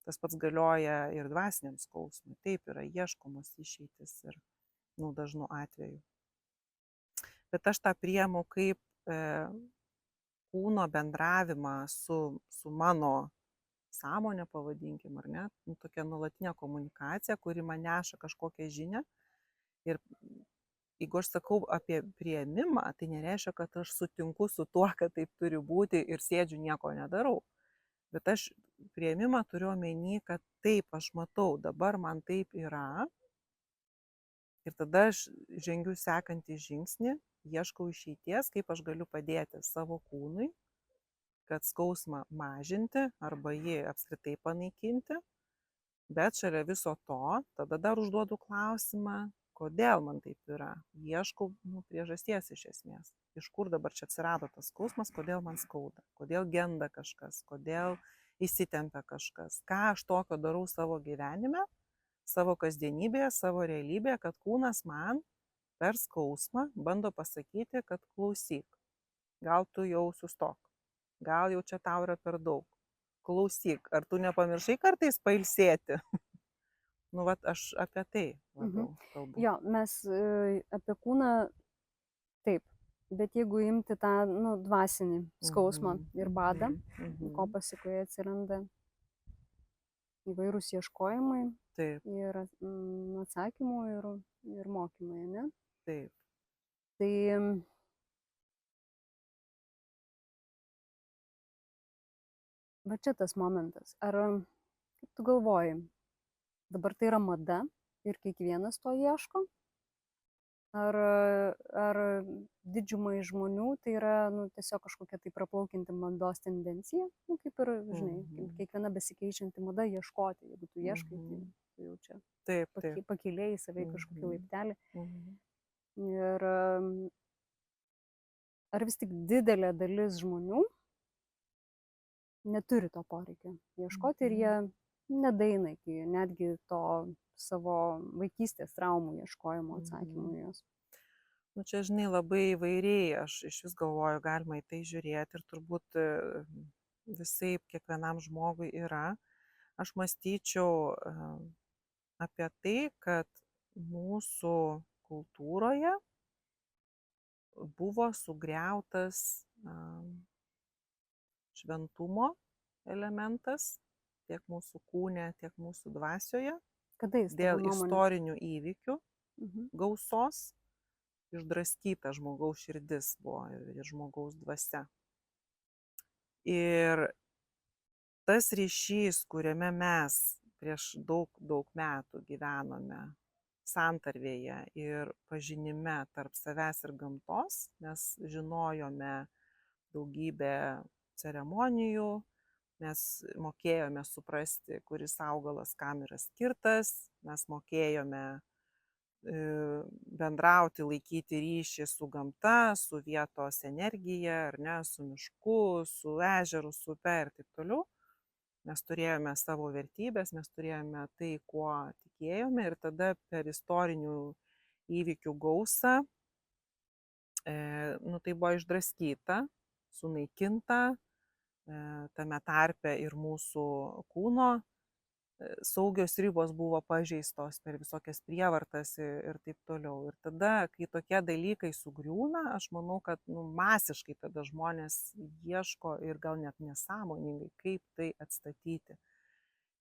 Tas pats galioja ir dvasiniam skausmui. Taip yra ieškomos išeitis ir dažnu atveju. Bet aš tą priimu kaip kūno bendravimą su mano sąmonė, pavadinkim, ar ne? Tokia nuolatinė komunikacija, kuri man neša kažkokią žinią. Ir jeigu aš sakau apie priėmimą, tai nereiškia, kad aš sutinku su tuo, kad taip turi būti ir sėdžiu nieko nedarau. Bet aš priėmimą turiu omeny, kad taip aš matau, dabar man taip yra. Ir tada aš žengiu sekantį žingsnį, ieškau išeities, kaip aš galiu padėti savo kūnui, kad skausmą mažinti arba jį apskritai panaikinti. Bet šalia viso to, tada dar užduodu klausimą, kodėl man taip yra. Ieškau priežasties iš esmės. Iš kur dabar čia atsirado tas skausmas, kodėl man skauda, kodėl genda kažkas, kodėl įsitempia kažkas. Ką aš tokio darau savo gyvenime, savo kasdienybėje, savo realybėje, kad kūnas man per skausmą bando pasakyti, kad klausyk, gal tu jau sustok, gal jau čia tau yra per daug. Klausyk, ar tu nepamiršai kartais pailsėti? Nu, vat aš apie tai labiau kalbu. Jo, mes apie kūną taip, bet jeigu imti tą, nu, dvasinį skausmą ir badą, ko pasikoje atsiranda įvairūs ieškojimai Taip, ir atsakymų ir mokymai, ne? taip. Tai va čia tas momentas. Ar, kaip tu galvoji, dabar tai yra mada ir kiekvienas to ieško? Ar didžiumai žmonių tai yra, nu, tiesiog kažkokia tai praplaukianti mados tendencija? Nu, kaip ir, žinai, kiekviena besikeičianti mada ieškoti. Jeigu tu ieškai, tai tu jau čia Taip, taip. pakilėjai savai kažkokį laiptelį. Mhm. Ir ar vis tik didelė dalis žmonių neturi to poreikio ieškoti ir jie nedaeina iki netgi to savo vaikystės traumų ieškojimo atsakymų į juos? Nu, čia, žinai, labai įvairiai, aš iš vis galvoju, galima į tai žiūrėti ir turbūt visai kiekvienam žmogui yra. Aš mąstyčiau apie tai, kad mūsų kultūroje buvo sugriautas šventumo elementas tiek mūsų kūne, tiek mūsų dvasioje. Kada jis dėl istorinių įvykių gausos išdraskyta žmogaus širdis buvo ir žmogaus dvasia. Ir tas ryšys, kuriame mes prieš daug metų gyvenome santarvėje ir pažinime tarp savęs ir gamtos, mes žinojome daugybę ceremonijų, mes mokėjome suprasti, kuris augalas kam yra skirtas, mes mokėjome bendrauti, laikyti ryšį su gamta, su vietos energija, ar ne, su mišku, su ežeru, su upe ir taip toliau. Mes turėjome savo vertybės, mes turėjome tai, kuo tikėjome ir tada per istorinių įvykių gausą, nu, tai buvo išdraskyta, sunaikinta, tame tarpe ir mūsų kūno saugios ribos buvo pažeistos per visokias prievartas ir taip toliau. Ir tada, kai tokie dalykai sugriūna, aš manau, kad masiškai tada žmonės ieško ir gal net nesąmoningai, kaip tai atstatyti,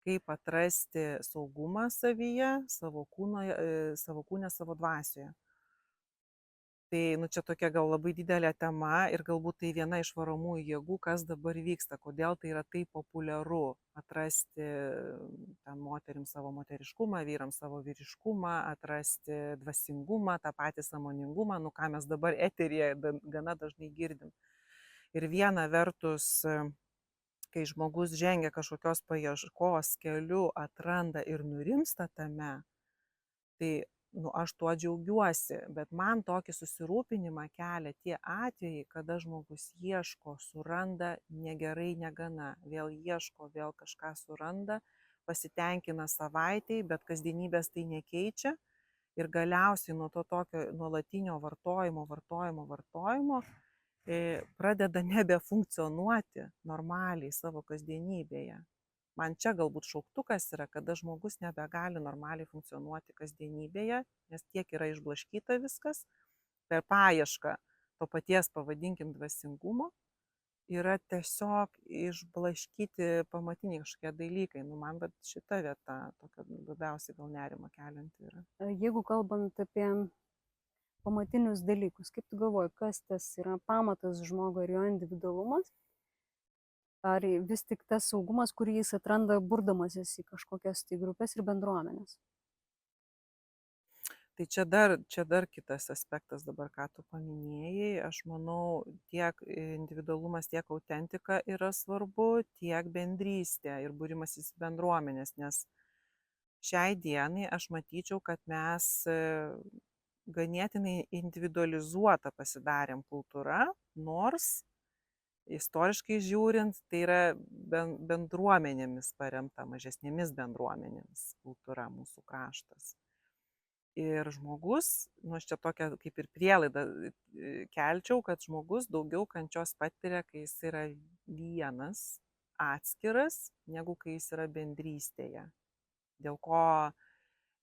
kaip atrasti saugumą savyje, savo kūne, savo dvasioje. Tai čia tokia gal labai didelė tema ir galbūt tai viena iš varomųjų jėgų, kas dabar vyksta, kodėl tai yra taip populiaru atrasti ten moterims savo moteriškumą, vyrams savo vyriškumą, atrasti dvasingumą, tą patį sąmoningumą, nu ką mes dabar eteryje gana dažnai girdim. Ir viena vertus, kai žmogus žengia kažkokios paieškos keliu, atranda ir nurimsta tame, tai aš tuo džiaugiuosi, bet man tokį susirūpinimą kelia tie atvejai, kada žmogus ieško, suranda, negerai negana, vėl ieško, vėl kažką suranda, pasitenkina savaitėj, bet kasdienybės tai nekeičia ir galiausiai nuo to tokio nuolatinio vartojimo pradeda nebefunkcionuoti normaliai savo kasdienybėje. Man čia galbūt šauktukas yra, kada žmogus nebegali normaliai funkcionuoti kasdienybėje, nes tiek yra išblaškyta viskas, per paiešką to paties, pavadinkim, dvasingumo, yra tiesiog išblaškyti pamatiniai kažkokie dalykai. Nu, man bet šita vieta tokia labiausiai gal nerimą kelianti yra. Jeigu kalbant apie pamatinius dalykus, kaip tu galvoji, kas tas yra pamatas žmogo ir jo individualumas? Ar vis tik tas saugumas, kurį jis atranda burdamasis į kažkokias tai grupės ir bendruomenės? Tai čia dar kitas aspektas dabar, ką tu paminėjai. Aš manau, tiek individualumas, tiek autentika yra svarbu, tiek bendrystė ir būrimasis bendruomenės, nes šiai dienai aš matyčiau, kad mes ganėtinai individualizuota pasidarėm kultūra, nors istoriškai žiūrint, tai yra bendruomenėmis paremta, mažesnėmis bendruomenėmis kultūra mūsų kraštas. Ir žmogus, aš čia tokią kaip ir prielaidą kelčiau, kad žmogus daugiau kančios patiria, kai jis yra vienas, atskiras, negu kai jis yra bendrystėje. Dėl ko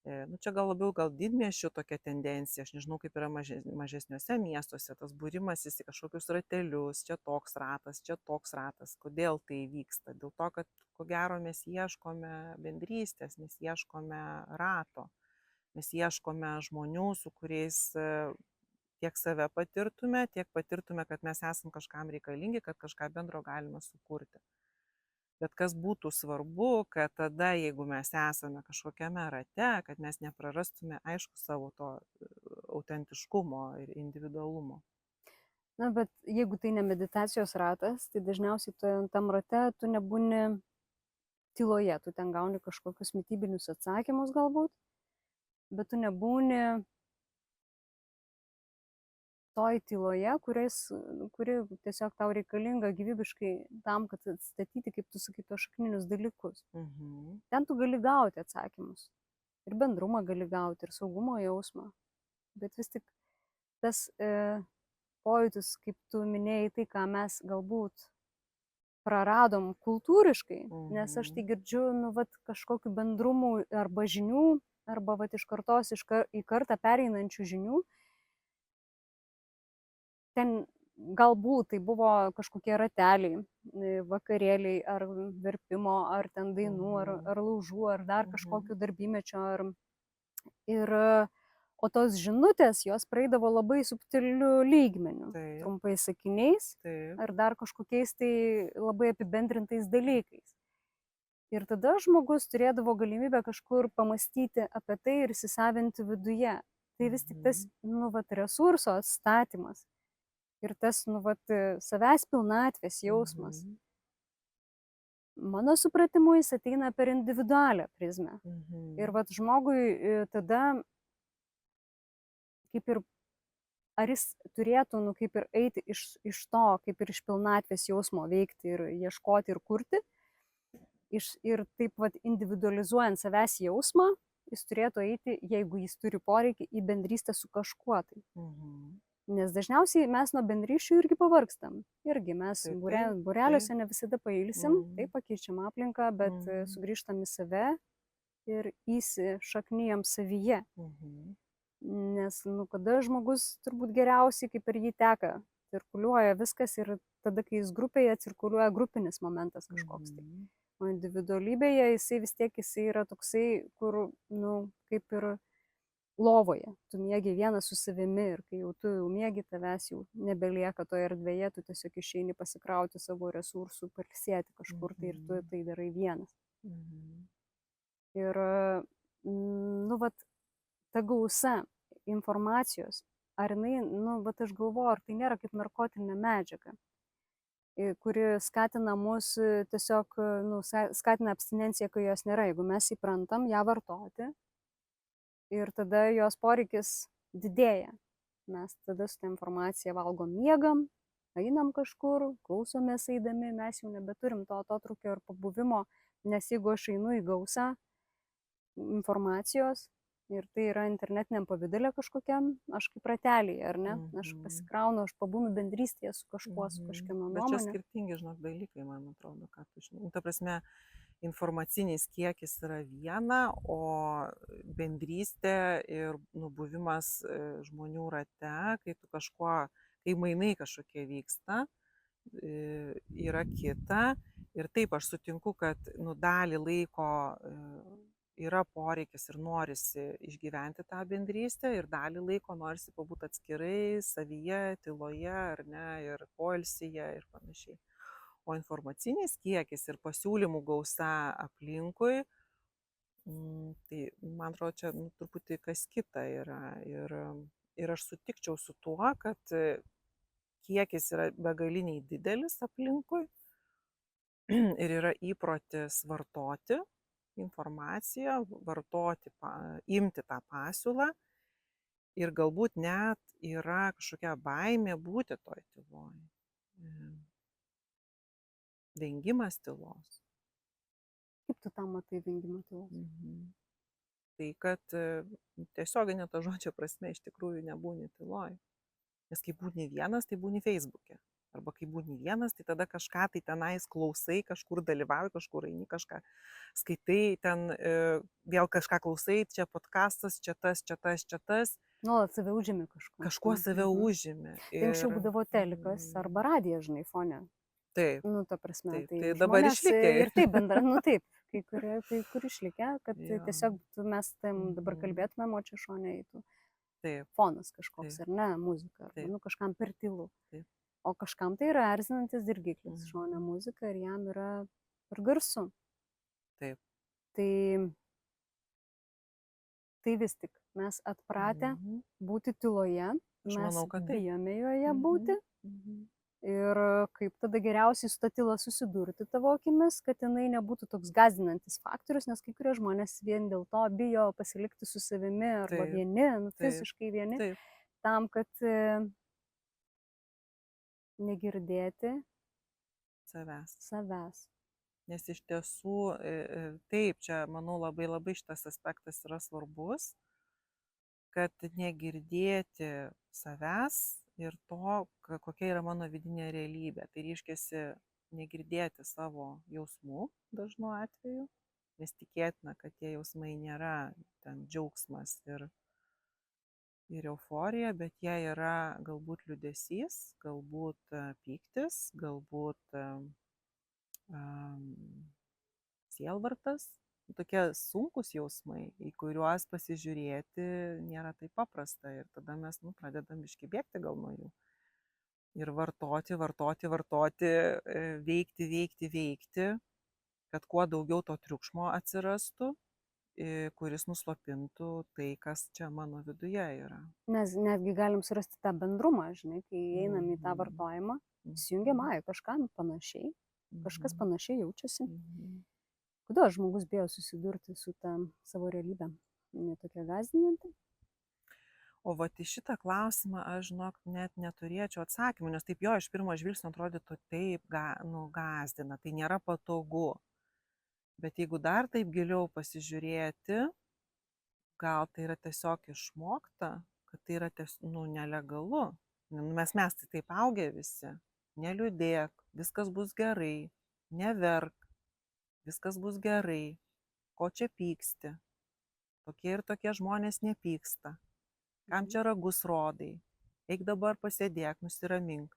Nu, čia gal labiau didmiesčių tokia tendencija, aš nežinau, kaip yra mažesniuose miestuose, tas būrimasis į kažkokius ratelius, čia toks ratas, kodėl tai vyksta. Dėl to, kad ko gero mes ieškome bendrystės, mes ieškome rato, mes ieškome žmonių, su kuriais tiek save patirtume, tiek patirtume, kad mes esam kažkam reikalingi, kad kažką bendro galime sukurti. Bet kas būtų svarbu, kad tada, jeigu mes esame kažkokiame rate, kad mes neprarastume, aišku, savo to autentiškumo ir individualumo. Na, bet jeigu tai ne meditacijos ratas, tai dažniausiai tam rate tu nebūni tyloje, tu ten gauni kažkokius mitybinius atsakymus galbūt, bet tu nebūni toj tyloje, kuri tiesiog tau reikalinga gyvybiškai tam, kad atstatyti, kaip tu sakai, tos šakninius dalykus. Ten tu gali gauti atsakymus. Ir bendrumą gali gauti, ir saugumo jausmą. Bet vis tik tas pojūtis, kaip tu minėjai, tai, ką mes galbūt praradom kultūriškai, nes aš tai girdžiu, nu, vat, kažkokiu bendrumu arba žinių, arba vat, iš kartos į kartą pereinančių žinių. Ten galbūt tai buvo kažkokie rateliai, vakarėliai, ar verpimo, ar ten dainų, ar laužų, ar dar kažkokiu darbymečio. O tos žinutės, jos praeidavo labai subtiliu lygmeniu, trumpais sakiniais, ar dar kažkokiais tai labai apibendrintais dalykais. Ir tada žmogus turėdavo galimybę kažkur pamastyti apie tai ir įsisavinti viduje. Tai vis tik tas, nu, vat, resurso atstatymas. Ir tas, nu, vat, savęs pilnatvės jausmas. Mano supratimu, jis ateina per individualią prizmę. Ir vat žmogui tada, kaip ir, ar jis turėtų, nu, kaip ir eiti iš to, kaip ir iš pilnatvės jausmo veikti ir ieškoti ir kurti. Ir taip vat individualizuojant savęs jausmą, jis turėtų eiti, jeigu jis turi poreikį, į bendrystę su kažkuo tai. Nes dažniausiai mes nuo bendryšių irgi pavargstam. Irgi mes būreliuose ne visada pailsim, taip pakeičiam aplinką, bet sugrįžtam į save ir įsišaknyjam savyje. Nes, nu, kada žmogus turbūt geriausiai, kaip ir jį teka, cirkuliuoja viskas ir tada, kai jis grupėje, cirkuliuoja grupinis momentas kažkoks. Tai. O individualybėje jisai vis tiek yra toksai, kur, nu, kaip ir lovoje. Tu miegi vienas su savimi ir kai jau tu miegi, tavęs jau nebelieka toje erdvėje, tu tiesiog išeini pasikrauti savo resursų, pailsėti kažkur tai ir tu tai darai vienas. Ir, nu, vat, ta gausa informacijos, ar jinai, nu, vat aš galvoju, ar tai nėra kaip narkotinė medžiaga, kuri skatina mus tiesiog, nu, skatina abstinenciją, kai jos nėra. Jeigu mes įprantam ją vartoti, ir tada jos poreikis didėja. Mes tada su tą informaciją valgom, miegam, einam kažkur, klausomės eidami, mes jau nebeturim to atotrūkio ir pabuvimo, nes jeigu aš einu į gausą informacijos ir tai yra internetiniam pavidale kažkokiam, aš kaip ratelį, ar ne? Aš pasikraunu, aš pabūnu bendrystėje su kažkuo, su kažkieno nuomonė. Bet čia skirtingi, žinok, dalykai, man atrodo, ką tu žinai. Ta prasme, informacinis kiekis yra viena, o bendrystė ir nubuvimas žmonių rate, kai tu kai mainai kažkokie vyksta, yra kita. Ir taip aš sutinku, kad, nu, dalį laiko yra poreikis ir norisi išgyventi tą bendrystę ir dalį laiko norisi pabūti atskirai, savyje, tyloje, ar ne, ir poilsyje ir panašiai. O informacinis kiekis ir pasiūlymų gausa aplinkui, tai man atrodo, čia truputį kas kita yra. Ir aš sutikčiau su tuo, kad kiekis yra begaliniai didelis aplinkui ir yra įprotis vartoti informaciją, imti tą pasiūlą ir galbūt net yra kažkokia baimė būti toj tyloj. Vengimas tylos. Kaip tu tą matai, vengimą tylos? Tai kad tiesioginė to žodžio prasme iš tikrųjų nebūni tyloj. Nes kai būni vienas, tai būni Facebook'e. Arba kai būni vienas, tai tada kažką tai tenais klausai, kažkur dalyvauji, kažkur eini, kažką skaitai, ten vėl kažką klausai, čia podcastas, čia tas, čia tas, čia tas. Nuolat save užimi kažkuo. Kažkuo save užimi. Tai anksčiau būdavo telikas arba radijas, žinai, fone. Taip. Nu, ta prasme, Taip, tai tai dabar žmonės išlikę. ir taip bendra, nu taip, kai kur išlikę, kad Jo. tiesiog mes tam dabar kalbėtumėm, o čia šone eitų Taip. fonas kažkoks, Taip. ar ne, muzika, arba, Taip. nu, kažkam per tylu. Taip. O kažkam tai yra erzinantis dirgiklis, šone muzika ir jam yra per garsu. Taip. Tai vis tik mes atpratę būti tyloje, Aš mes manau, kad taip. bijome joje būti. Ir kaip tada geriausiai su ta tyla susidurti tavo akimis, kad jinai nebūtų toks gąsdinantis faktorius, nes kai kurie žmonės vien dėl to bijo pasilikti su savimi arba Taip, vieni, nu, taip, fiziškai vieni, Taip. tam, kad negirdėti savęs. Nes iš tiesų, taip, čia, manau, labai labai šitas aspektas yra svarbus, kad negirdėti savęs ir to, kokia yra mano vidinė realybė. Tai reiškia negirdėti savo jausmų dažnu atveju, nes tikėtina, kad tie jausmai nėra ten džiaugsmas ir euforija, bet jie yra galbūt liūdesys, galbūt pyktis, galbūt sielvartas. Tokie sunkus jausmai, į kuriuos pasižiūrėti nėra taip paprasta ir tada mes pradedam biškį bėgti gal nuo jų. Ir vartoti, veikti, kad kuo daugiau to triukšmo atsirastų, kuris nuslopintų tai, kas čia mano viduje yra. Mes netgi galim surasti tą bendrumą, žinai, kai einam į tą vartojimą, įsijungiam, kažkam panašiai, kažkas panašiai jaučiasi. Kodėl žmogus bijo susidurti su tą savo realybę? Netokia gąsdinanti? O vat į šitą klausimą aš, žinok, net neturėčiau atsakymų, nes taip jo iš pirmo žvilgsnio atrodytų taip gąsdina, tai nėra patogu. Bet jeigu dar taip giliau pasižiūrėti, gal tai yra tiesiog išmokta, kad tai yra nelegalu. Mes tai taip augę visi. Neliūdėk, viskas bus gerai, neverk. Viskas bus gerai, ko čia pyksti. Tokie ir tokie žmonės nepyksta. Kam čia ragus rodai? Eik dabar pasėdėk, nusiramink.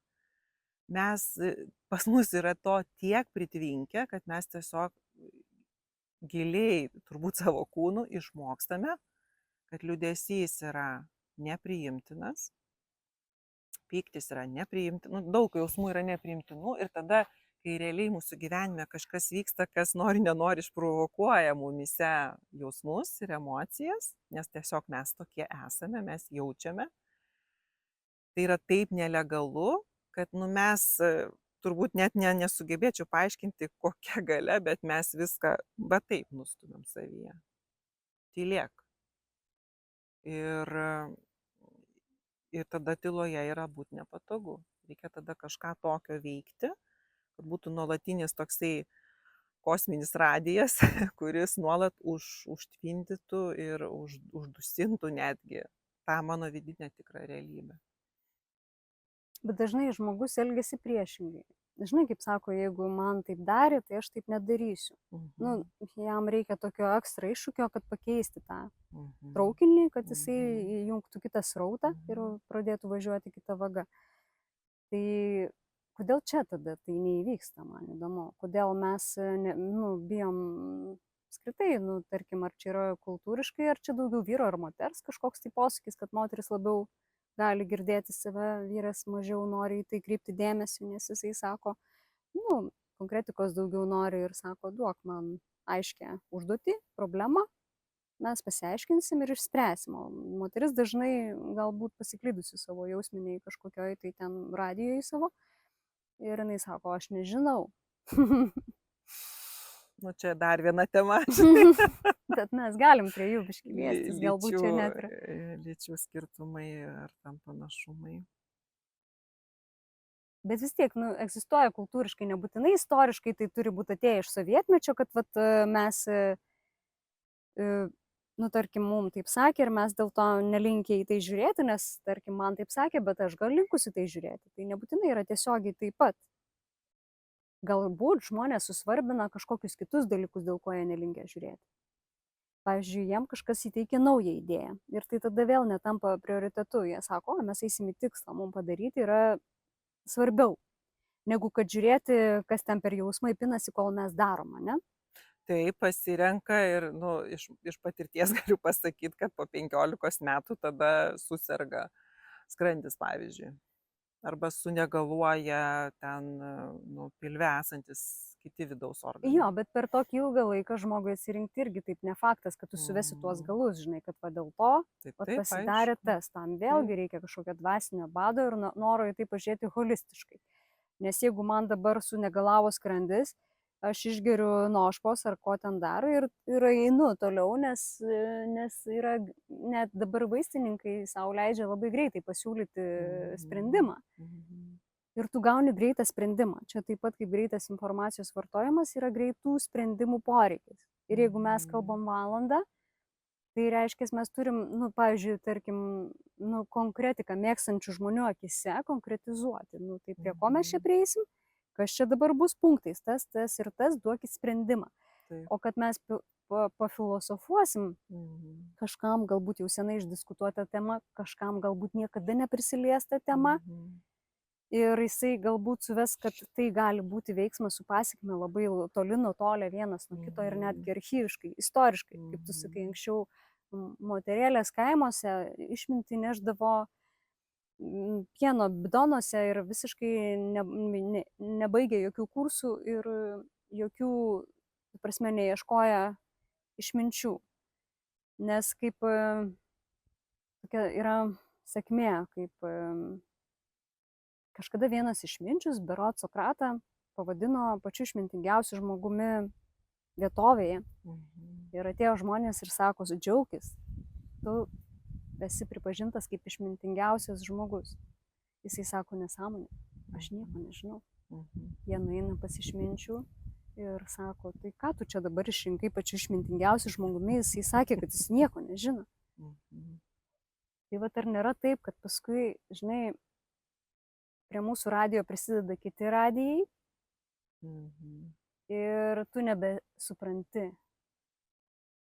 Pas mus yra to tiek pritvinkę, kad mes tiesiog giliai, turbūt savo kūnų, išmokstame, kad liūdesys yra nepriimtinas, pyktis yra nepriimtinas, daug jausmų yra nepriimtinų ir tada, kai realiai mūsų gyvenime kažkas vyksta, kas nenori išprovokuoja mumise jausmus ir emocijas, nes tiesiog mes tokie esame, mes jaučiame. Tai yra taip nelegalu, kad mes turbūt net nesugebėčiau paaiškinti, kokia galia, bet mes viską taip nustumėm savyje. Tylėk. Ir tada tyloje yra būti nepatogu. Reikia tada kažką tokio veikti, kad būtų nuolatinis toksai kosminis radijas, kuris nuolat užtvindytų ir uždusintų netgi tą mano vidinę tikrą realybę. Bet dažnai žmogus elgiasi priešingai. Dažnai, kaip sako, jeigu man taip darė, tai aš taip nedarysiu. Jam reikia tokio ekstra iššūkio, kad pakeisti tą traukinį, kad jisai įjungtų kitą srautą ir pradėtų važiuoti kitą vagą. Tai kodėl čia tada tai neįvyksta, man įdomu. Kodėl mes bijom apskritai, tarkim, ar čia yra kultūriškai, ar čia daugiau vyro ar moters kažkoks tai posakis, kad moteris labiau gali girdėti save, vyras mažiau nori į tai kreipti dėmesį, nes jisai sako, konkretikos daugiau nori ir sako, duok man aiškę užduotį, problemą, mes pasiaiškinsim ir išspręsim. O moteris dažnai galbūt pasiklydusi savo jausminiai kažkokioj tai ten radijoje savo ir jinai sako, aš nežinau. Čia dar viena tema. Bet mes galim prie jų biškį liestis, galbūt čia net ir. Lyčių skirtumai ar tam panašumai. Bet vis tiek, egzistuoja kultūriškai, nebūtinai istoriškai, tai turi būti atėję iš sovietmečio, kad mes nu, tarkim, mums taip sakė ir mes dėl to nelinkę į tai žiūrėti, nes, tarkim, man taip sakė, bet aš gal linkusi tai žiūrėti. Tai nebūtinai yra tiesiogiai taip pat. Galbūt žmonės susvarbina kažkokius kitus dalykus, dėl ko jie nelinkę žiūrėti. Pavyzdžiui, jiem kažkas įteikia naują idėją ir tai tada vėl netampa prioritetu. Jie sako, mes eisim į tikslą, mums padaryti yra svarbiau, negu kad žiūrėti, kas ten per jausmai pinasi, kol mes darom, ne? Tai pasirenka ir iš patirties galiu pasakyti, kad po 15 metų tada susirga skrandis, pavyzdžiui. Arba sunegaluoja ten pilve esantis kiti vidaus organai. Jo, bet per tokį ilgą laiką žmogui atsirinkti irgi taip ne faktas, kad tu suvesi tuos galus, žinai, kad va dėl to pasidarė tas, tam vėlgi reikia kažkokio dvasinio bado ir noro į tai pažiūrėti holistiškai. Nes jeigu man dabar sunegalavo skrandis, aš išgeriu nošpos ar ko ten dar ir einu toliau, nes yra, net dabar vaistininkai sau leidžia labai greitai pasiūlyti sprendimą. Ir tu gauni greitą sprendimą. Čia taip pat kaip greitas informacijos vartojimas yra greitų sprendimų poreikis. Ir jeigu mes kalbam valandą, tai reiškia, mes turim, pavyzdžiui, tarkim, konkretiką mėgstančių žmonių akise konkretizuoti. Tai prie ko mes čia prieisim? Kas čia dabar bus punktais? Tas ir tas, duokit sprendimą. Taip. O kad mes pafilosofuosim, kažkam galbūt jau senai išdiskutuota tema, kažkam galbūt niekada neprisiliesta tema. Ir jisai galbūt suves, kad tai gali būti veiksmas su pasiekme labai toli nutolę vienas nuo kito ir netgi archyviškai, istoriškai. Kaip tu sakai, anksčiau moterėlės kaimuose išmintį neždavo pieno bidonuose ir visiškai nebaigė jokių kursų ir jokių, prasme, neieškoja išminčių. Nes kaip tokia yra sakmė, kaip kažkada vienas išminčius, berods Sokratą, pavadino pačiu išmintingiausiu žmogumi vietovėje. Ir atėjo žmonės ir sako, džiaukis, tu esi pripažintas kaip išmintingiausias žmogus. Jisai sako, nesąmonė, aš nieko nežinau. Jie nueina pas išminčių ir sako, tai ką tu čia dabar išrinkai pačiu išmintingiausiu žmogumi, jisai sakė, kad jis nieko nežino. Tai va, ar nėra taip, kad paskui, žinai, prie mūsų radijo prisideda kiti radijai ir tu nebesupranti.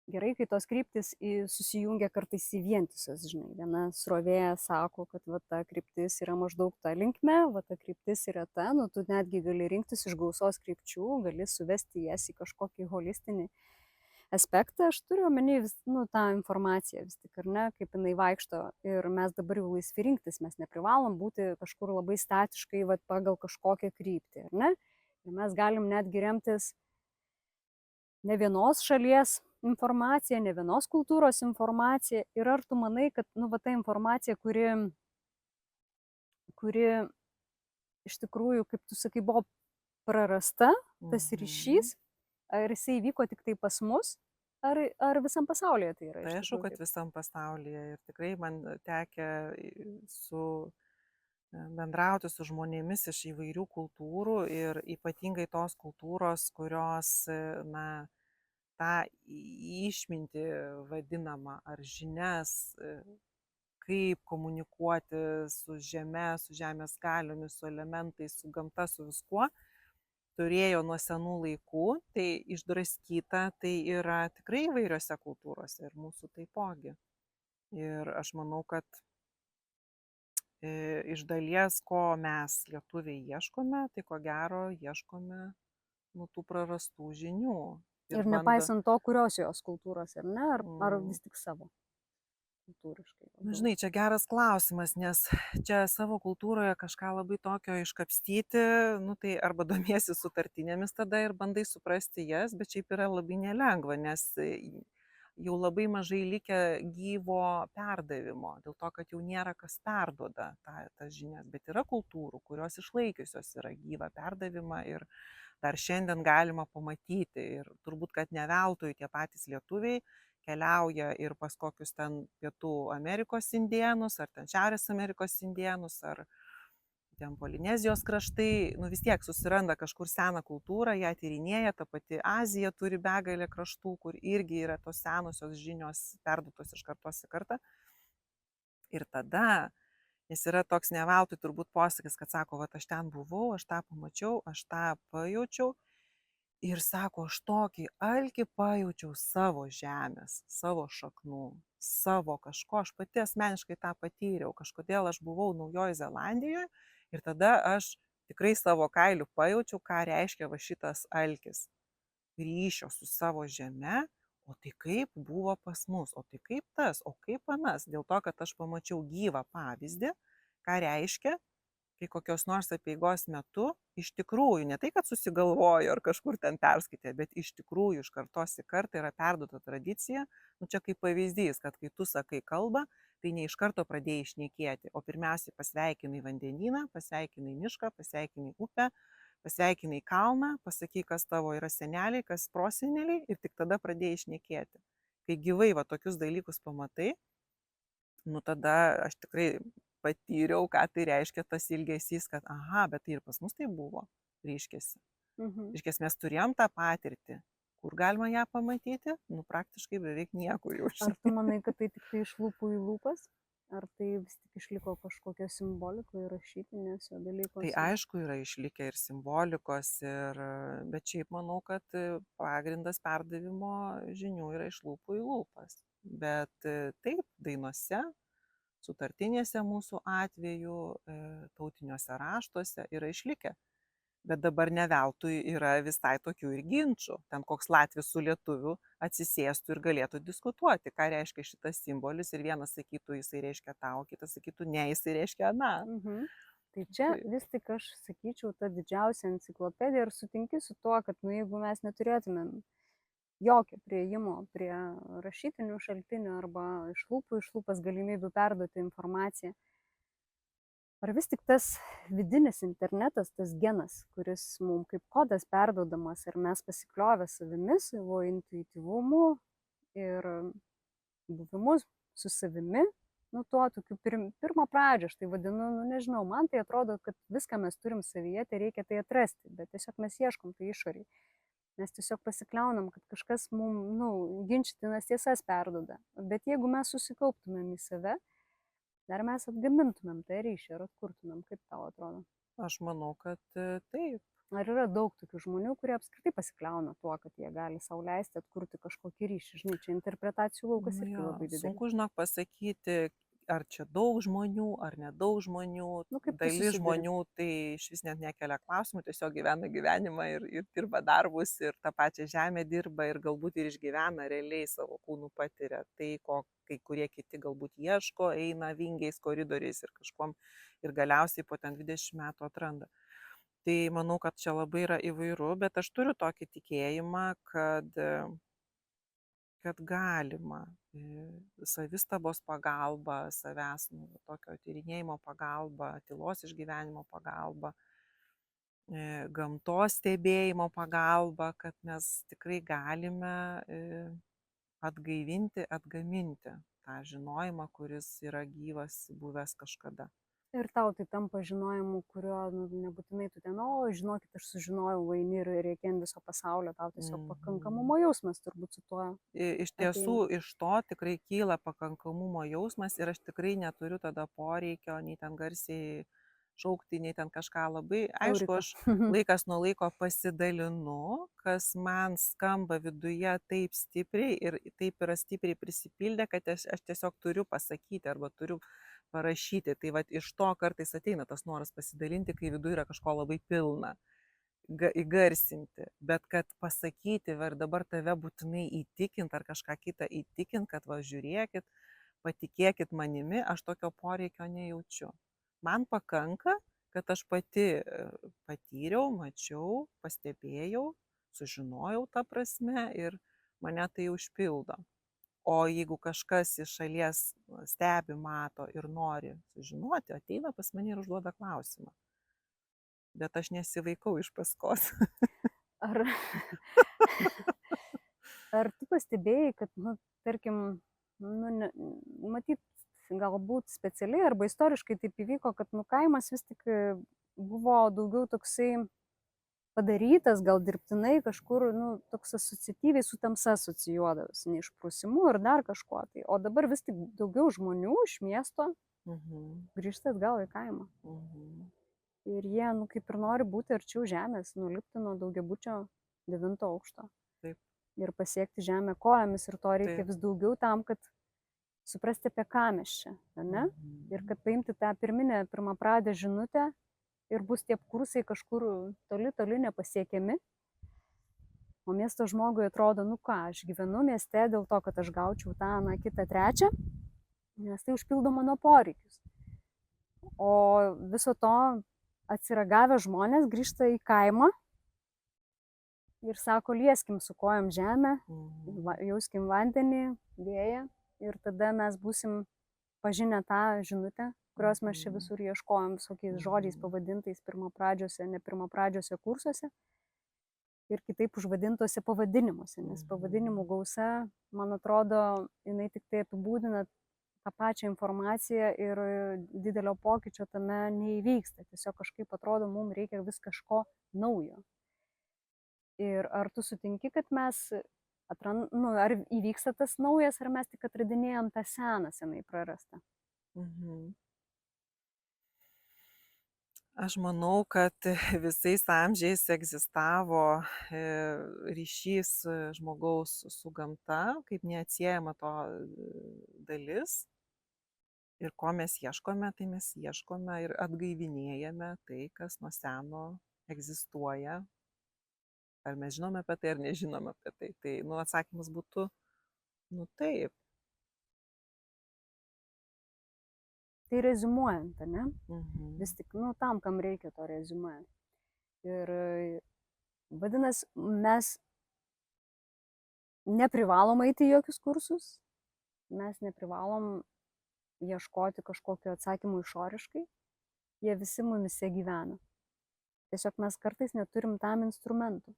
Gerai, kai tos kryptis susijungia kartais į vientisas, žinai. Viena srovė sako, kad va, ta kryptis yra maždaug ta linkme, va, ta kryptis yra ta, tu netgi gali rinktis iš gausos krypčių, gali suvesti jas į kažkokį holistinį aspektą. Aš turiu omeny tą informaciją vis tik, ar ne, kaip jinai vaikšto ir mes dabar jau laisvi rinktis, mes neprivalom būti kažkur labai statiškai pagal kažkokią kryptį, ar ne? Ir mes galim netgi remtis ne vienos šalies informacija, ne vienos kultūros informacija. Ir ar tu manai, kad ta informacija, kuri iš tikrųjų, kaip tu sakai, buvo prarasta, tas ryšys, ar jisai vyko tik tai pas mus, ar visam pasaulyje tai yra? Tai aišku, kad visam pasaulyje. Ir tikrai man tekę bendrauti su žmonėmis iš įvairių kultūrų ir ypatingai tos kultūros, kurios, tą išmintį vadinamą ar žinias, kaip komunikuoti su žeme, su žemės galiomis, su elementais, su gamta, su viskuo, turėjo nuo senų laikų, tai išdraskyta, tai yra tikrai įvairiose kultūrose ir mūsų taipogi. Ir aš manau, kad iš dalies, ko mes lietuviai ieškome, tai ko gero ieškome tų prarastų žinių. Ir nepaisant to, kurios jos kultūros, ar ne, ar vis tik savo kultūriškai? Žinai, čia geras klausimas, nes čia savo kultūroje kažką labai tokio iškapstyti, tai arba domiesi sutartinėmis tada ir bandai suprasti jas, bet šiaip yra labai nelengva, nes jau labai mažai likę gyvo perdavimo, dėl to, kad jau nėra kas perduoda tas žinias, bet yra kultūrų, kurios išlaikiusios yra gyvą perdavimą ir dar šiandien galima pamatyti. Ir turbūt, kad ne veltui tie patys lietuviai keliauja ir pas kokius ten Pietų Amerikos indėnus, ar ten Šiaurės Amerikos indėnus, ar ten Polinezijos kraštai, nu vis tiek susiranda kažkur seną kultūrą, ją tyrinėja, ta pati Azija turi begalę kraštų, kur irgi yra tos senosios žinios perduotos iš kartos į kartą. Ir tada, nes yra toks neveltui turbūt posakis, kad sako, va, aš ten buvau, aš tą pamačiau, aš tą pajaučiau. Ir sako, aš tokį alkį pajaučiau savo žemės, savo šaknų, savo kažko, aš pati asmeniškai tą patyriau, kažkodėl aš buvau Naujojoje Zelandijoje ir tada aš tikrai savo kailiu pajaučiau, ką reiškia va šitas alkis, ryšio su savo žeme, o tai kaip buvo pas mus, o tai kaip tas, o kaip anas, dėl to, kad aš pamačiau gyvą pavyzdį, ką reiškia, kai kokios nors apieigos metu iš tikrųjų, ne tai, kad susigalvojo ar kažkur ten perskaitė, bet iš tikrųjų iš kartos į kartą yra perduota tradicija, nu čia kaip pavyzdys, kad kai tu sakai kalbą, tai ne iš karto pradėjai šnekėti, o pirmiausiai pasveikinai vandenyną, pasveikinai mišką, pasveikinai upę, pasveikinai kalną, pasakai, kas tavo yra seneliai, kas proseneliai ir tik tada pradėjai šnekėti. Kai gyvai va tokius dalykus pamatai, nu tada aš tikrai patyriau, ką tai reiškia tas ilgesys, kad aha, bet tai ir pas mus tai buvo, reiškiasi. Reiškiasi, mes turėjom tą patirtį. Kur galima ją pamatyti? Nu, praktiškai beveik niekur jau. Ar tu manai, kad tai tik tai iš lūpų į lūpas? Ar tai vis tik išliko kažkokia simbolika įrašytinėse dalykuose? Tai aišku, yra išlikę ir simbolikos, bet šiaip manau, kad pagrindas perdavimo žinių yra iš lūpų į lūpas. Bet taip, dainose, sutartinėse mūsų atveju, tautiniuose raštuose yra išlikę. Bet dabar ne veltui yra visai tokių ir ginčių. Ten koks latvis su lietuviu atsisėstų ir galėtų diskutuoti, ką reiškia šitas simbolis. Ir vienas sakytų, jisai reiškia tau, kitas sakytų, ne, jisai reiškia aną. Tai čia vis tik aš sakyčiau, ta didžiausia enciklopedija ir sutinki su tuo, kad jeigu mes neturėtumėm jokio prieimo prie rašytinių šaltinių arba iš lūpas galimybių perduoti informaciją, ar vis tik tas vidinis internetas, tas genas, kuris mums kaip kodas perduodamas ir mes pasikliovę savimi, savo intuityvumu ir buvimu su savimi, nu tuo tokiu pirmą pradžią, aš tai vadinu, nu nežinau, man tai atrodo, kad viską mes turim savyje, tai reikia tai atrasti, bet tiesiog mes ieškom tai išoriai. Mes tiesiog pasikliaunam, kad kažkas mums, ginčytinas tiesas perduoda. Bet jeigu mes susikauptumėm į save, dar mes atgamintumėm tą ryšį ir atkurtumėm, kaip tau atrodo? Aš manau, kad taip. Ar yra daug tokių žmonių, kurie apskritai pasikliauna tuo, kad jie gali sau leisti atkurti kažkokį ryšį? Žinai, čia interpretacijų laukas irgi labai didelis. Sunku, žinok, pasakyti, ar čia daug žmonių, ar nedaug žmonių. Dalis žmonių tai iš vis net nekelia klausimų, tiesiog gyvena gyvenimą ir dirba darbus ir tą pačią žemę dirba ir galbūt ir išgyvena realiai savo kūnų patiria. Tai, ko kai kurie kiti galbūt ieško, eina vingiais koridoriais ir kažkuom ir galiausiai po ten 20 metų atranda. Tai manau, kad čia labai yra įvairu, bet aš turiu tokį tikėjimą, kad galima savistabos pagalba, savęs tokio tyrinėjimo pagalba, tylos išgyvenimo pagalba, gamtos stebėjimo pagalba, kad mes tikrai galime atgaivinti, atgaminti tą žinojimą, kuris yra gyvas, buvęs kažkada. Ir tau tai tampa žinojimu, kurio nebūtinai tu ten, žinokit, aš sužinojau, vaini ir reikia viso pasaulio, tau tiesiog pakankamumo jausmas turbūt su tuo. Iš tiesų, iš to tikrai kyla pakankamumo jausmas ir aš tikrai neturiu tada poreikio, nei ten garsiai šaukti, nei ten kažką labai. Aišku, aš laikas nuo laiko pasidalinu, kas man skamba viduje taip stipriai ir taip yra stipriai prisipildę, kad aš tiesiog turiu pasakyti arba turiu parašyti. Tai va iš to kartais ateina tas noras pasidalinti, kai viduje yra kažko labai pilna, įgarsinti. Bet kad pasakyti, ir dabar tave būtinai įtikint ar kažką kitą įtikint, kad va žiūrėkit, patikėkit manimi, aš tokio poreikio nejaučiu. Man pakanka, kad aš pati patyriau, mačiau, pastebėjau, sužinojau tą prasme ir mane tai užpildo. O jeigu kažkas iš šalies stebi, mato ir nori sužinoti, ateina pas mane ir užduoda klausimą. Bet aš nesivaikau iš paskos. Ar tu pastebėjai, kad, tarkim, matyt, galbūt specialiai arba istoriškai taip įvyko, kad kaimas vis tik buvo daugiau toksai padarytas, gal dirbtinai kažkur, toks asociatyviai su tamsa asocijuodavosi, neišprusimu ir dar kažkuo. Tai. O dabar vis tik daugiau žmonių iš miesto grįžta atgal į kaimą. Ir jie, kaip ir nori būti arčiau žemės, nulipti nuo daugiabučio 9 aukšto. Taip. Ir pasiekti žemę kojomis, ir to reikia vis daugiau tam, kad suprasti, apie ką mes čia, ne? Ir kad paimti tą pirmapradę žinutę ir bus tie kursai kažkur toli nepasiekiami. O miesto žmogui atrodo, aš gyvenu mieste dėl to, kad aš gaučiau tą, kitą, trečią, nes tai užpildo mano poreikius. O viso to atsiragavę žmonės grįžta į kaimą ir sako, lieskim su kojom žemę, jauskim vandenį, vėją, ir tada mes būsim pažinę tą žinutę, kurios mes čia visur ieškojom visokiais žodžiais pavadintais pirmapradžiuose, ne pirmapradžiuose kursuose ir kitaip užvadintuose pavadinimuose, nes pavadinimų gausa, man atrodo, jinai tik tai apibūdina tą pačią informaciją ir didelio pokyčio tame neįvyksta. Tiesiog kažkaip atrodo, mums reikia vis kažko naujo. Ir ar tu sutinki, kad mes ar įvyksta tas naujas, ar mes tik atradinėjom tą seną, senai prarastą? Aš manau, kad visais amžiais egzistavo ryšys žmogaus su gamta, kaip neatsiejama to dalis. Ir ko mes ieškome, tai mes ieškome ir atgaivinėjame tai, kas nuo seno egzistuoja. Ar mes žinome apie tai, ar nežinome apie tai. Tai, atsakymas būtų, taip. Tai reziumuojant, ne? Vis tik, tam, kam reikia to reziumuojant. Ir vadinasi, mes neprivalom eiti į jokius kursus, mes neprivalom ieškoti kažkokio atsakymų išoriškai, jie visi mumise gyvena. Tiesiog mes kartais neturim tam instrumentų.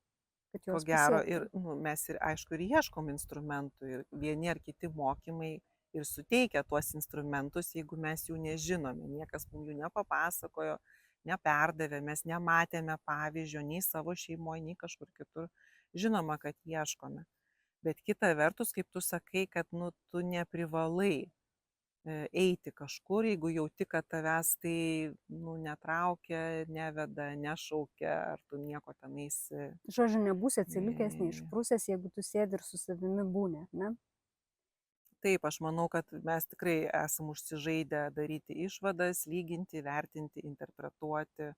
Ko gero, ir mes ir aišku ir ieškom instrumentų, ir vieni ar kiti mokymai ir suteikia tuos instrumentus, jeigu mes jų nežinome, niekas mums jų nepapasakojo, neperdavė, mes nematėme pavyzdžio nei savo šeimoje, nei kažkur kitur. Žinoma, kad ieškome. Bet kita vertus, kaip tu sakai, kad tu neprivalai eiti kažkur, jeigu jauti, kad tavęs tai netraukia, neveda, nešaukia, ar tu nieko tenais. Žodžiu, nebūsi atsilikęs, neišprusęs, jeigu tu sėdi ir su savimi būni, ne? Taip, aš manau, kad mes tikrai esam užsižaidę daryti išvadas, lyginti, vertinti, interpretuoti.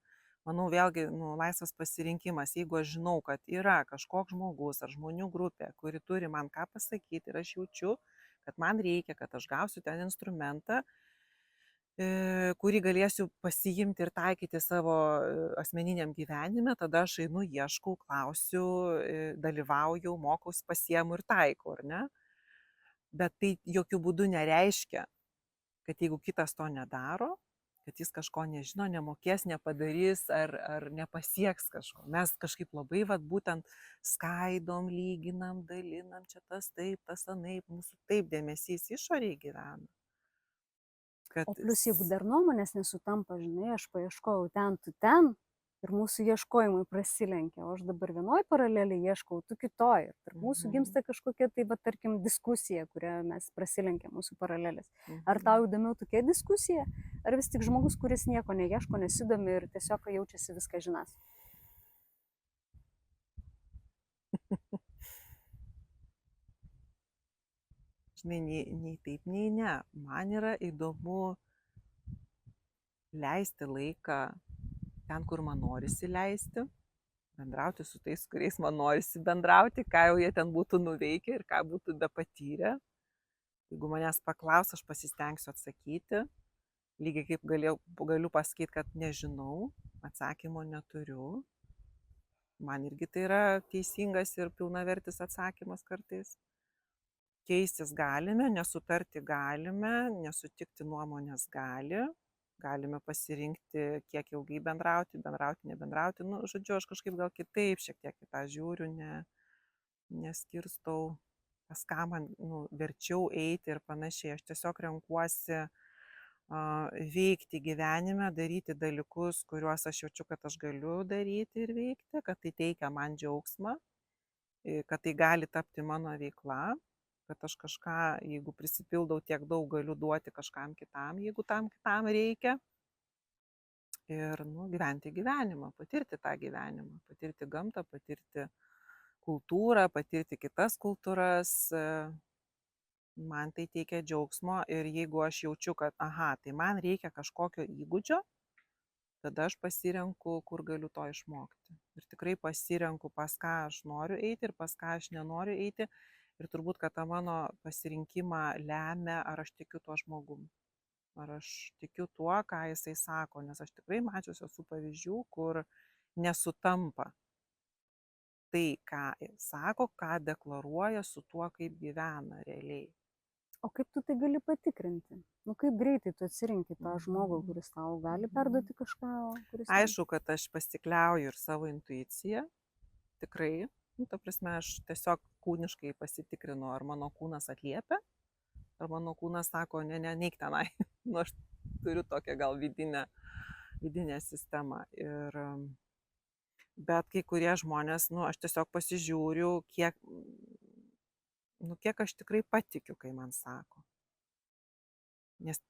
Manau, vėlgi, laisvas pasirinkimas. Jeigu aš žinau, kad yra kažkoks žmogus ar žmonių grupė, kuri turi man ką pasakyti ir aš jaučiu, kad man reikia, kad aš gausiu ten instrumentą, kurį galėsiu pasiimti ir taikyti savo asmeniniam gyvenime, tada aš einu, ieškau, klausiu, dalyvauju, mokausi, pasiemu ir taikau, ar ne? Bet tai jokių būdų nereiškia, kad jeigu kitas to nedaro, kad jis kažko nežino, nemokės, nepadarys ar nepasieks kažko. Mes kažkaip labai būtent skaidom, lyginam, dalinam, čia tas taip, tas anaip, mūsų taip dėmesys išoriai gyvena. O plus, jeigu dar nuomonės nesutampa, žinai, aš paieškojau ten, tu ten, ir mūsų ieškojimai prasilenkia, o aš dabar vienoj paraleliai ieškau, tu kitoj. Ir tarp mūsų gimsta kažkokia, tai tarkim, diskusija, kurią mes prasilenkia mūsų paralelės. Ar tau įdomiau tokia diskusija, ar vis tik žmogus, kuris nieko neieško, nesidomi ir tiesiog jaučiasi viską žinas? Žinai, nei taip, nei ne. Man yra įdomu leisti laiką ten, kur man norisi leisti, bendrauti su tais, kuriais man norisi bendrauti, ką jau jie ten būtų nuveikę ir ką būtų be patyrę. Jeigu manęs paklaus, aš pasistengsiu atsakyti. Lygiai kaip galiu pasakyti, kad nežinau, atsakymo neturiu. Man irgi tai yra teisingas ir pilnavertis atsakymas kartais. Keistis galime, nesutarti galime, nesutikti nuomonės galime pasirinkti, kiek ilgai bendrauti, nebendrauti. Žodžiu, aš kažkaip gal kitaip šiek tiek į tą žiūriu, neskirstau, pas ką man verčiau eiti ir panašiai. Aš tiesiog renkuosi veikti gyvenime, daryti dalykus, kuriuos aš jaučiu, kad aš galiu daryti ir veikti, kad tai teikia man džiaugsmą, kad tai gali tapti mano veikla, kad aš kažką, jeigu prisipildau tiek daug, galiu duoti kažkam kitam, jeigu tam kitam reikia. Ir gyventi gyvenimą, patirti tą gyvenimą, patirti gamtą, patirti kultūrą, patirti kitas kultūras. Man tai teikia džiaugsmo ir jeigu aš jaučiu, kad, tai man reikia kažkokio įgūdžio, tada aš pasirenku, kur galiu to išmokti. Ir tikrai pasirenku, pas ką aš noriu eiti ir pas ką aš nenoriu eiti. Ir turbūt, kad tą mano pasirinkimą lemia, ar aš tikiu tuo žmogum. Ar aš tikiu tuo, ką jisai sako. Nes aš tikrai mačiusi esu pavyzdžių, kur nesutampa tai, ką sako, ką deklaruoja su tuo, kaip gyvena realiai. O kaip tu tai gali patikrinti? Kaip greitai tu atsirinki tą žmogų, kuris tau gali perduoti kažką, kuris... Aišku, kad aš pasikliauju ir savo intuiciją. Tikrai. Ta prasme, aš tiesiog kūniškai pasitikrinu, ar mano kūnas atliepia, ar mano kūnas sako, neik tenai. Aš turiu tokią gal vidinę sistemą. Bet kai kurie žmonės, aš tiesiog pasižiūriu, kiek aš tikrai patikiu, kai man sako. Nes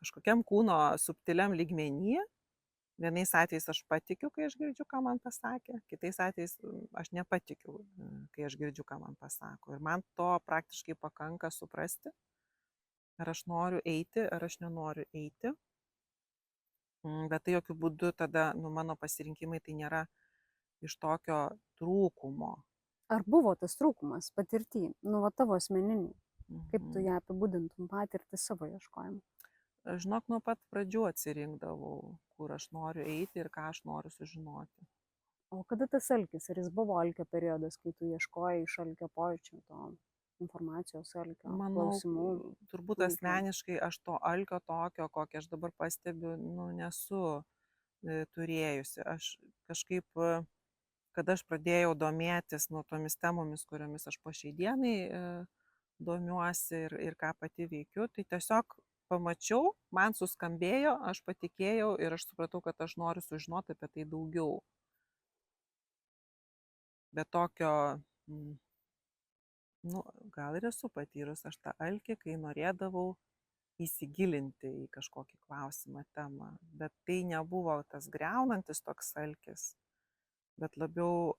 kažkokiam kūno subtiliam lygmenyje, vienais atvejais aš patikiu, kai aš girdžiu, ką man pasakė, kitais atvejais aš nepatikiu, kai aš girdžiu, ką man pasako. Ir man to praktiškai pakanka suprasti, ar aš noriu eiti, ar aš nenoriu eiti. Bet tai jokių būdų tada, mano pasirinkimai tai nėra iš tokio trūkumo. Ar buvo tas trūkumas patirtį, tavo asmeninį? Kaip tu ją apibūdintum patirtį savo ieškojimą? Žinok, nuo pat pradžių atsirinkdavau, kur aš noriu eiti ir ką aš noriu sužinoti. O kada tas alkis? Ar jis buvo alkio periodas, kai tu ieškojai iš alkio pojūčio to informacijos, alkio klausimų? Manau, turbūt asmeniškai aš to alkio tokio, kokį aš dabar pastebiu, nesu turėjusi. Aš kažkaip, kada aš pradėjau domėtis tomis temomis, kuriomis aš po šiai dienai domiuosi ir ką pati veikiu, tai tiesiog pamačiau, man suskambėjo, aš patikėjau ir aš supratau, kad aš noriu sužinoti apie tai daugiau. Bet tokio, gal ir esu patyrus aš tą alkį, kai norėdavau įsigilinti į kažkokį klausimą, temą. Bet tai nebuvo tas griaunantis toks alkis, bet labiau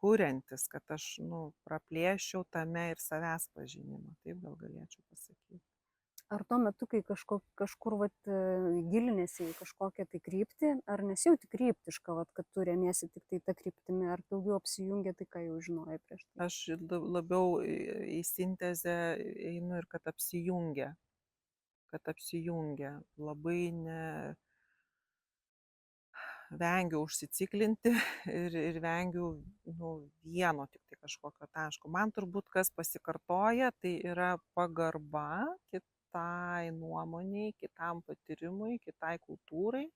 kuriantis, kad aš praplėščiau tame ir savęs pažinimą. Taip gal galėčiau pasakyti. Ar tuo metu, kai kažkur gilinėsi į kažkokią tai kryptį, ar nesijauti kryptiška, kad tu remiesi tik tai tą kryptimį, ar daugiau apsijungia tai, ką jau žinojai prieš tai? Aš labiau į sintezę einu ir kad apsijungia. Labai vengiu užsiciklinti ir vengiu vieno tik tai kažkokio taško. Man turbūt kas pasikartoja, tai yra pagarba kitai nuomoniai, kitam patyrimui, kitai kultūrai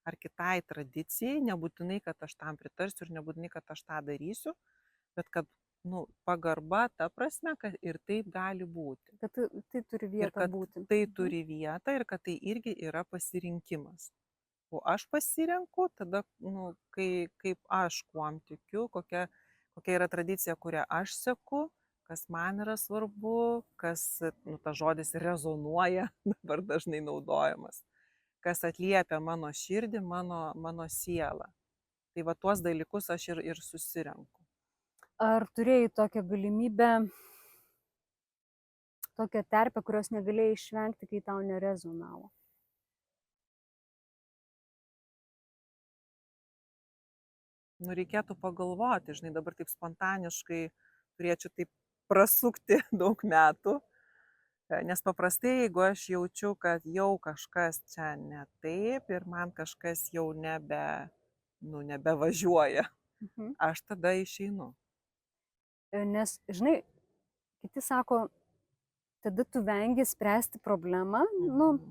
ar kitai tradicijai. Nebūtinai, kad aš tam pritarsiu ir nebūtinai, kad aš tą darysiu, bet kad pagarba ta prasme, kad ir taip gali būti. Kad tai turi vietą būti. Tai turi vietą ir kad tai irgi yra pasirinkimas. O aš pasirenku tada, kaip aš kuom tikiu, kokia yra tradicija, kurią aš seku, kas man yra svarbu, kas, tas žodis rezonuoja, dabar dažnai naudojamas, kas atliepia mano širdį, mano sielą. Tai va tuos dalykus aš ir susirenku. Ar turėjai tokią galimybę, tokią terpę, kurios negalėjai išvengti, kai tau nerezonavo? Reikėtų pagalvoti, žinai, dabar taip spontaniškai turėčiau taip prasukti daug metų, nes paprastai, jeigu aš jaučiu, kad jau kažkas čia ne taip ir man kažkas jau nebevažiuoja, aš tada išeinu. Nes, žinai, kiti sako, tada tu vengi spręsti problemą,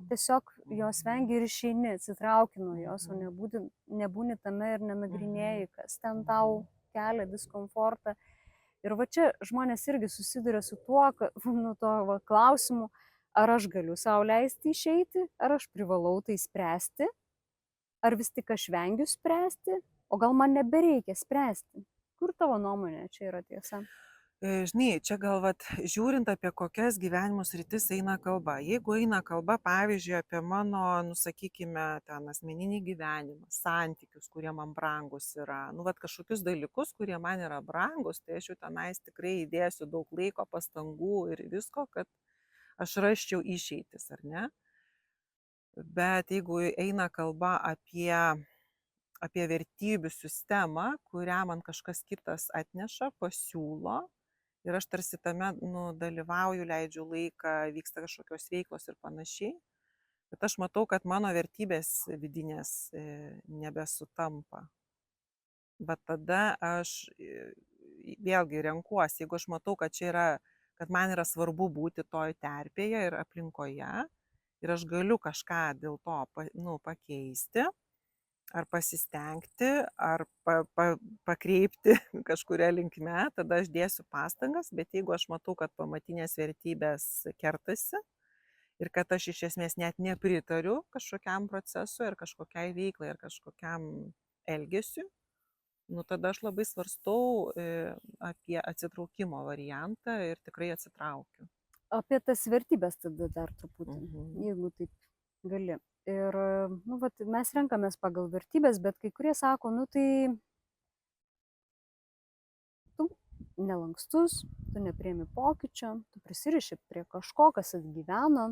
tiesiog jos vengi ir išeini, atsitrauki nuo jos, o nebūni tame ir nenagrinėjai, kas ten tau kelia diskomfortą. Ir va čia žmonės irgi susiduria su tuo klausimu, Ar aš galiu sau leisti išeiti, ar aš privalau tai spręsti, ar vis tik aš vengiu spręsti, o gal man nebereikia spręsti. Kur tavo nuomonė čia yra tiesa? Žinai, čia gal vat, žiūrint apie kokias gyvenimo sritis eina kalba. Jeigu eina kalba, pavyzdžiui, apie mano, nusakykime, ten asmeninį gyvenimą, santykius, kurie man brangus yra, nu, vat kažkokius dalykus, kurie man yra brangus, tai aš jau tenais tikrai įdėsiu daug laiko, pastangų ir visko, kad aš raščiau išeitis, ar ne? Bet jeigu eina kalba apie vertybių sistemą, kurią man kažkas kitas atneša, pasiūlo, ir aš tarsi tame dalyvauju, leidžiu laiką, vyksta kažkokios veiklos ir panašiai, bet aš matau, kad mano vertybės vidinės nebesutampa. Bet tada aš vėlgi renkuosi, jeigu aš matau, kad čia yra, kad man yra svarbu būti toj terpėje ir aplinkoje, ir aš galiu kažką dėl to pakeisti, ar pasistengti, ar pakreipti kažkuria linkme, tada aš dėsiu pastangas, bet jeigu aš matau, kad pamatinės vertybės kertasi ir kad aš iš esmės net nepritariu kažkokiam procesui ar kažkokiai veiklai ar kažkokiam elgesiu, nu tada aš labai svarstau apie atsitraukimo variantą ir tikrai atsitraukiu. Apie tas vertybės tada dar truputį, jeigu taip gali. Ir nu, vat, mes renkamės pagal vertybės, bet kai kurie sako, nu tai tu nelankstus, tu nepriemi pokyčio, tu prisiriši prie kažko, kas atgyveno.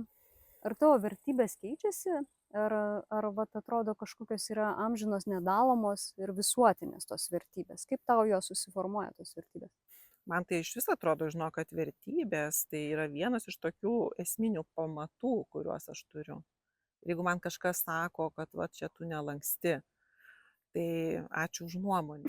Ar tavo vertybės keičiasi, ar vat, atrodo kažkokios yra amžinos, nedalomos ir visuotinės tos vertybės? Kaip tau jos susiformuoja tos vertybės? Man tai iš vis atrodo, žinau, kad vertybės tai yra vienas iš tokių esminių pamatų, kuriuos aš turiu. Jeigu man kažkas sako, kad va čia tu nelanksti, tai ačiū už nuomonę.